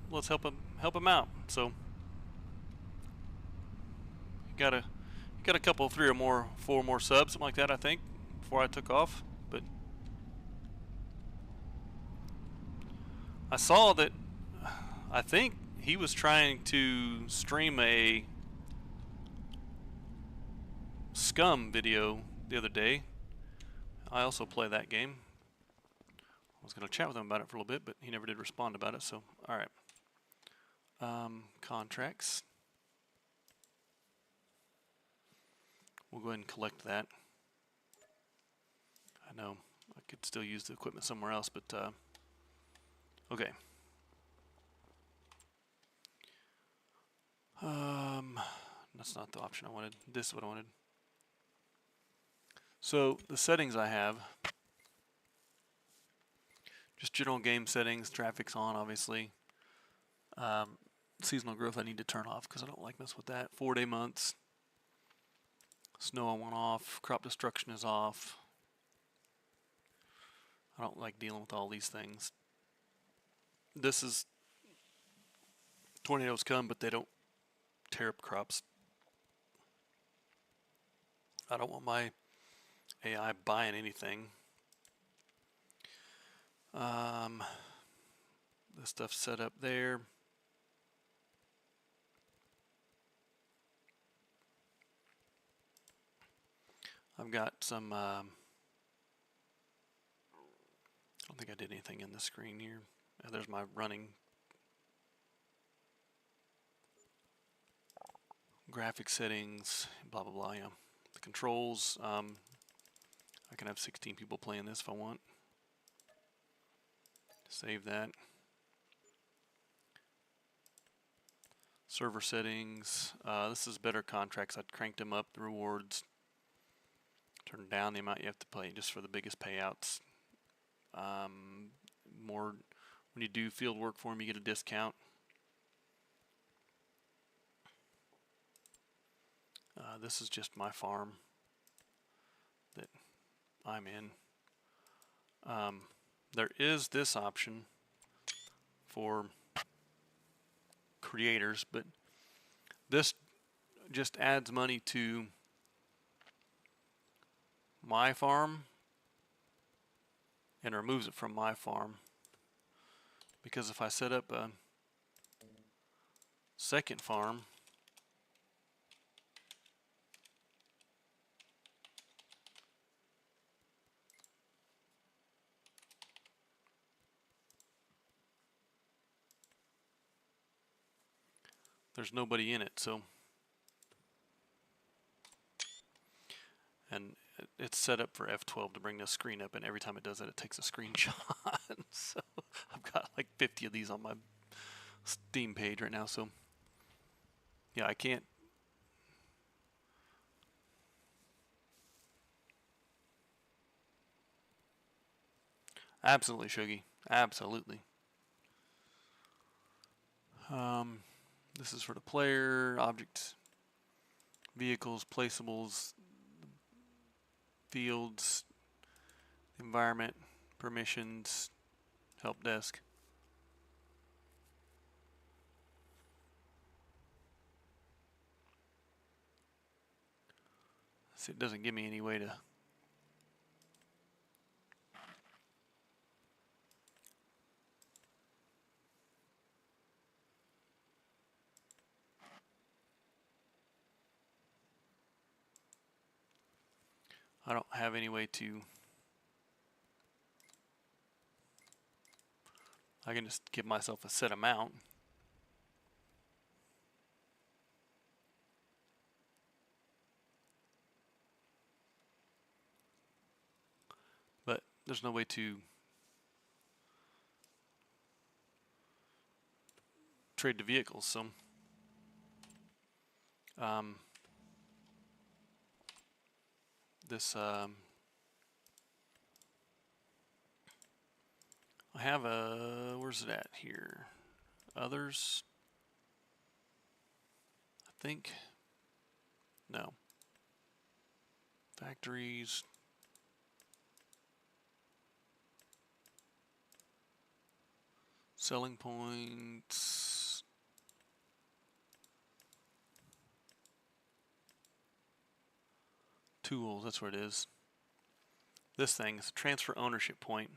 Let's help him out. So got a couple, 3 or more, 4 more subs, something like that, I think, before I took off. But I saw that I think he was trying to stream a Scum video the other day. I also play that game. I was going to chat with him about it for a little bit, but he never did respond about it, so alright. Contracts. We'll go ahead and collect that. I know I could still use the equipment somewhere else, but okay. That's not the option I wanted. This is what I wanted. So the settings I have, just general game settings, traffic's on obviously. Seasonal growth I need to turn off because I don't like mess with that. 4-day months. Snow I want off. Crop destruction is off. I don't like dealing with all these things. This is tornadoes come, but they don't tear up crops. I don't want my AI buying anything. This stuff's set up there. I've got some, I don't think I did anything in the screen here. There's my running graphic settings, blah, blah, blah, yeah. The controls, I can have 16 people playing this if I want. Save that. Server settings, this is better contracts. I'd cranked them up, the rewards. Turn down the amount you have to pay just for the biggest payouts. More, when you do field work for them, you get a discount. This is just my farm that I'm in. There is this option for creators, but this just adds money to my farm and removes it from my farm, because if I set up a second farm, there's nobody in it, so, and it's set up for F12 to bring the screen up, and every time it does that, it takes a screenshot. So I've got like 50 of these on my Steam page right now, so yeah, I can't. Absolutely, Shuggy. Absolutely. This is for the player, object, vehicles, placeables, fields, environment, permissions, help desk. See, it doesn't give me any way to. I don't have any way to. I can just give myself a set amount. But there's no way to trade the vehicles, so this I have a, where's it at here? Others, I think. No. Factories. Selling points. Tools, that's where it is. This thing is transfer ownership point.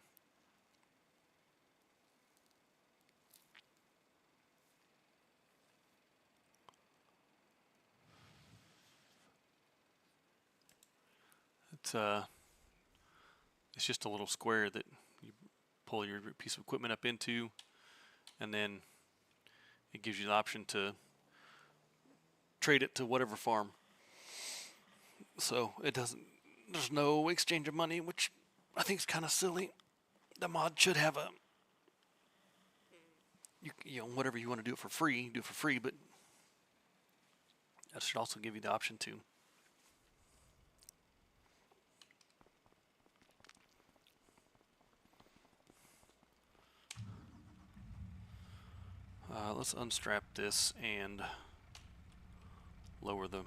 It's just a little square that you pull your piece of equipment up into, and then it gives you the option to trade it to whatever farm. So it doesn't, there's no exchange of money, which I think is kind of silly. The mod should have a, you know, whatever you want to do it for free, do it for free, but that should also give you the option to. Let's unstrap this and lower the.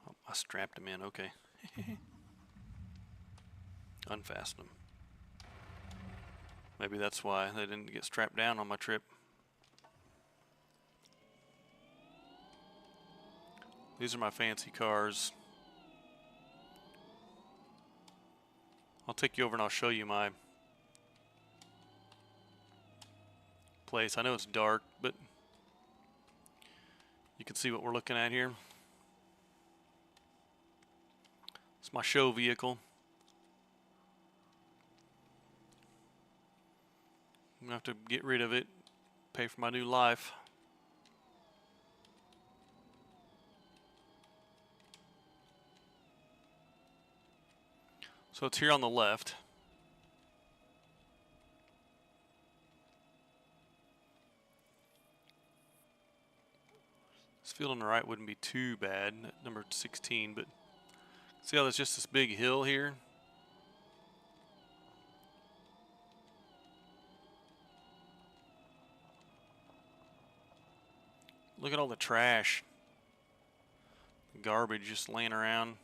Oh, I strapped them in, okay. Unfasten them. Maybe that's why they didn't get strapped down on my trip. These are my fancy cars. I'll take you over and I'll show you my place. I know it's dark, but you can see what we're looking at here. It's my show vehicle. I'm gonna have to get rid of it, pay for my new life. So it's here on the left. This field on the right wouldn't be too bad, number 16, but see how there's just this big hill here? Look at all the trash, garbage just laying around.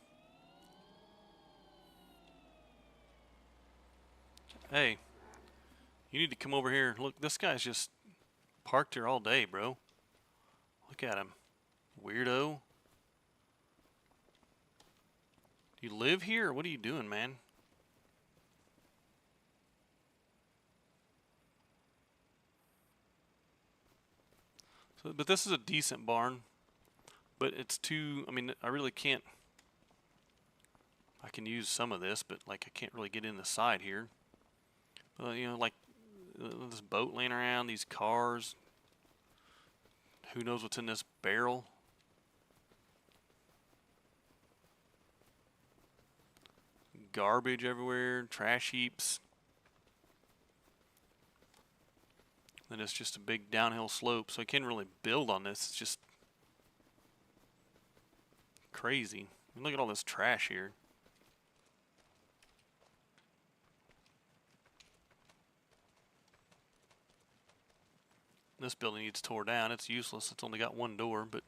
Hey, you need to come over here. Look, this guy's just parked here all day, bro. Look at him. Weirdo. You live here? Or what are you doing, man? So, but this is a decent barn. But it's too, I mean, I really can't. I can use some of this, but like I can't really get in the side here. You know, like this boat laying around, these cars. Who knows what's in this barrel? Garbage everywhere, trash heaps. Then it's just a big downhill slope, so I can't really build on this. It's just crazy. I mean, look at all this trash here. This building needs tore down. It's useless. It's only got one door, but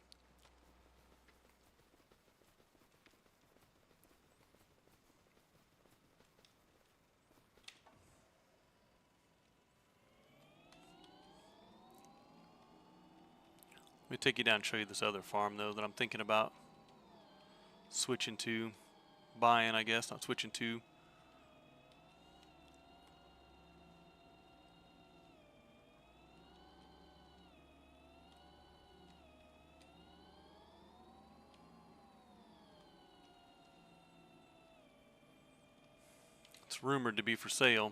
let me take you down and show you this other farm, though, that I'm thinking about switching to. Buying, I guess, not switching to. It's rumored to be for sale.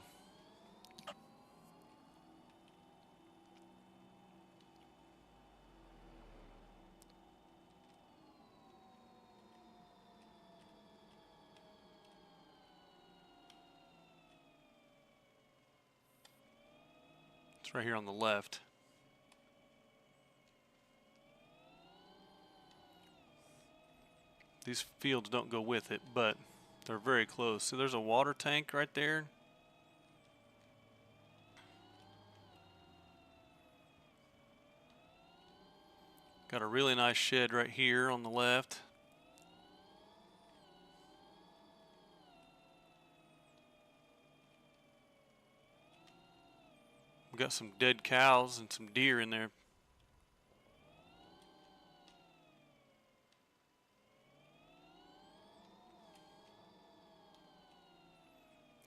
It's right here on the left. These fields don't go with it, but they're very close. So there's a water tank right there. Got a really nice shed right here on the left. We got some dead cows and some deer in there.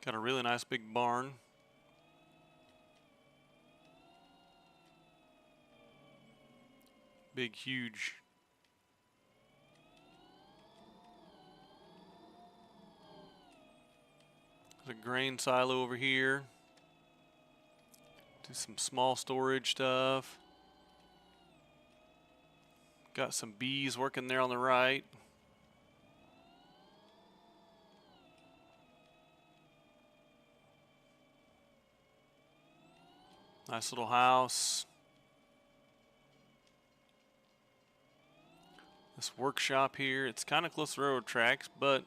Got a really nice big barn. Big, huge. There's a grain silo over here. Do some small storage stuff. Got some bees working there on the right. Nice little house. This workshop here, it's kind of close to railroad tracks, but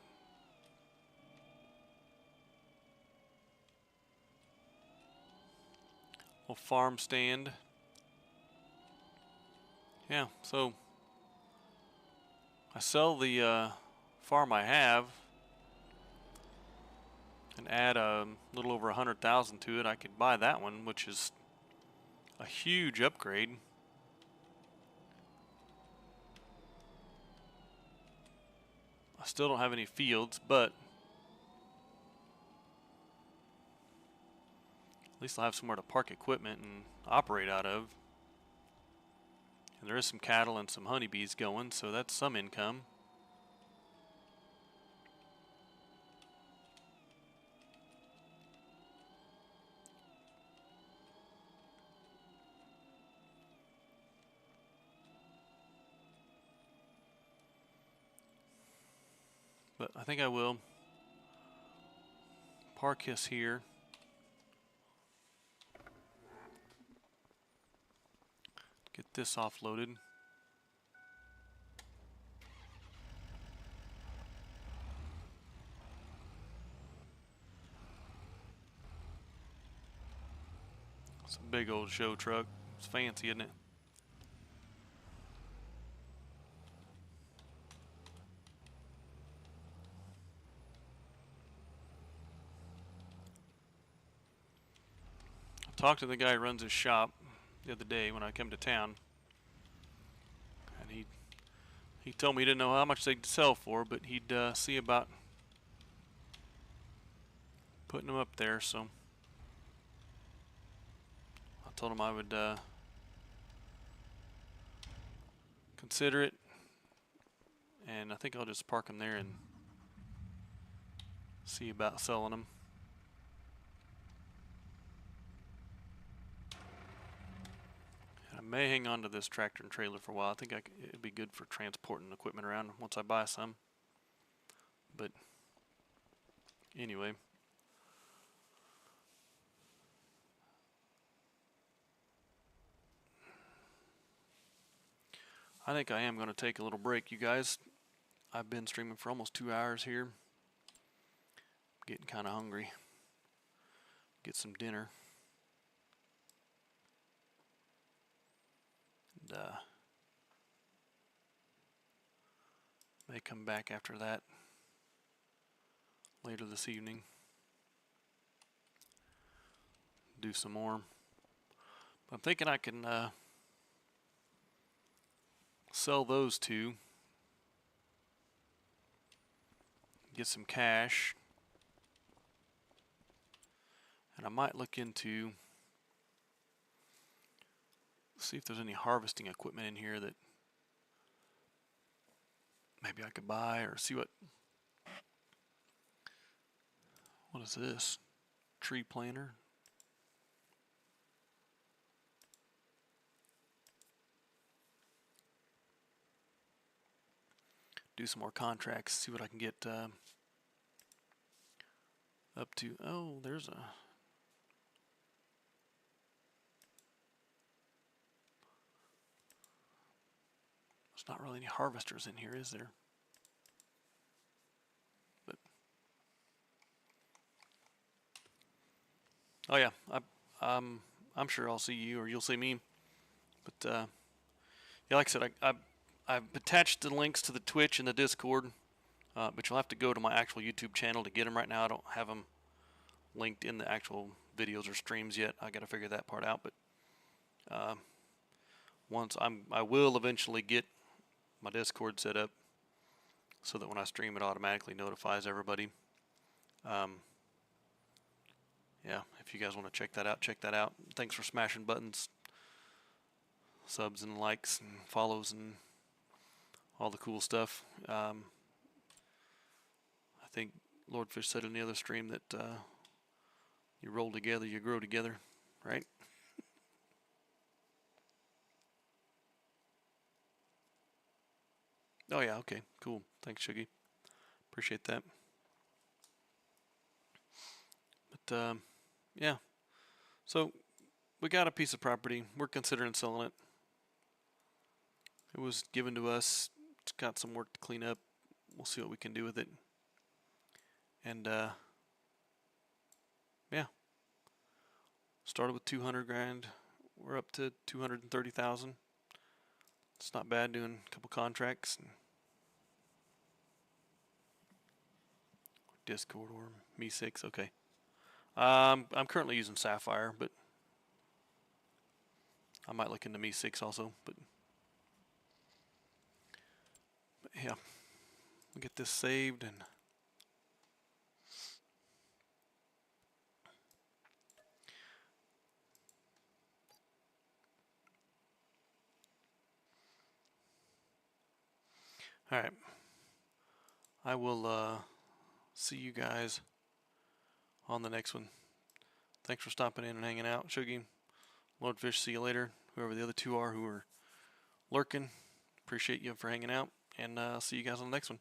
little farm stand. Yeah, so I sell the farm I have and add a little over 100,000 to it. I could buy that one, which is a huge upgrade. I still don't have any fields, but at least I'll have somewhere to park equipment and operate out of. And there is some cattle and some honeybees going, so that's some income. But I think I will park this here. Get this offloaded. It's a big old show truck. It's fancy, isn't it? I talked to the guy who runs his shop the other day when I came to town, and he told me he didn't know how much they'd sell for, but he'd see about putting them up there. So I told him I would consider it, and I think I'll just park them there and see about selling them. I may hang on to this tractor and trailer for a while. I think it'd be good for transporting equipment around once I buy some. But anyway, I think I am going to take a little break, you guys. I've been streaming for almost 2 hours here. Getting kind of hungry. Get some dinner. And may come back after that later this evening. Do some more. But I'm thinking I can sell those two. Get some cash. And I might look into, see if there's any harvesting equipment in here that maybe I could buy, or see what What is this? Tree planter. Do some more contracts, see what I can get up to. Oh, there's a... There's not really any harvesters in here, is there? But oh yeah, I'm sure I'll see you or you'll see me. But yeah, like I said, I've attached the links to the Twitch and the Discord, but you'll have to go to my actual YouTube channel to get them. Right now, I don't have them linked in the actual videos or streams yet. I got to figure that part out. But once I will eventually get my Discord set up so that when I stream, it automatically notifies everybody. Yeah, if you guys want to check that out, check that out. Thanks for smashing buttons, subs and likes and follows and all the cool stuff. I think Lordfish said in the other stream that you roll together, you grow together, right? Oh yeah, okay, cool. Thanks, Shuggy. Appreciate that. But yeah, so we got a piece of property. We're considering selling it. It was given to us. It's got some work to clean up. We'll see what we can do with it. And yeah, started with 200 grand. We're up to 230,000. It's not bad doing a couple contracts. And Discord or Me6, okay. I'm currently using Sapphire, but I might look into Me6 also. But yeah, we'll get this saved and all right. I will see you guys on the next one. Thanks for stopping in and hanging out. Shuggy, Lordfish, see you later. Whoever the other two are who are lurking, appreciate you for hanging out. And see you guys on the next one.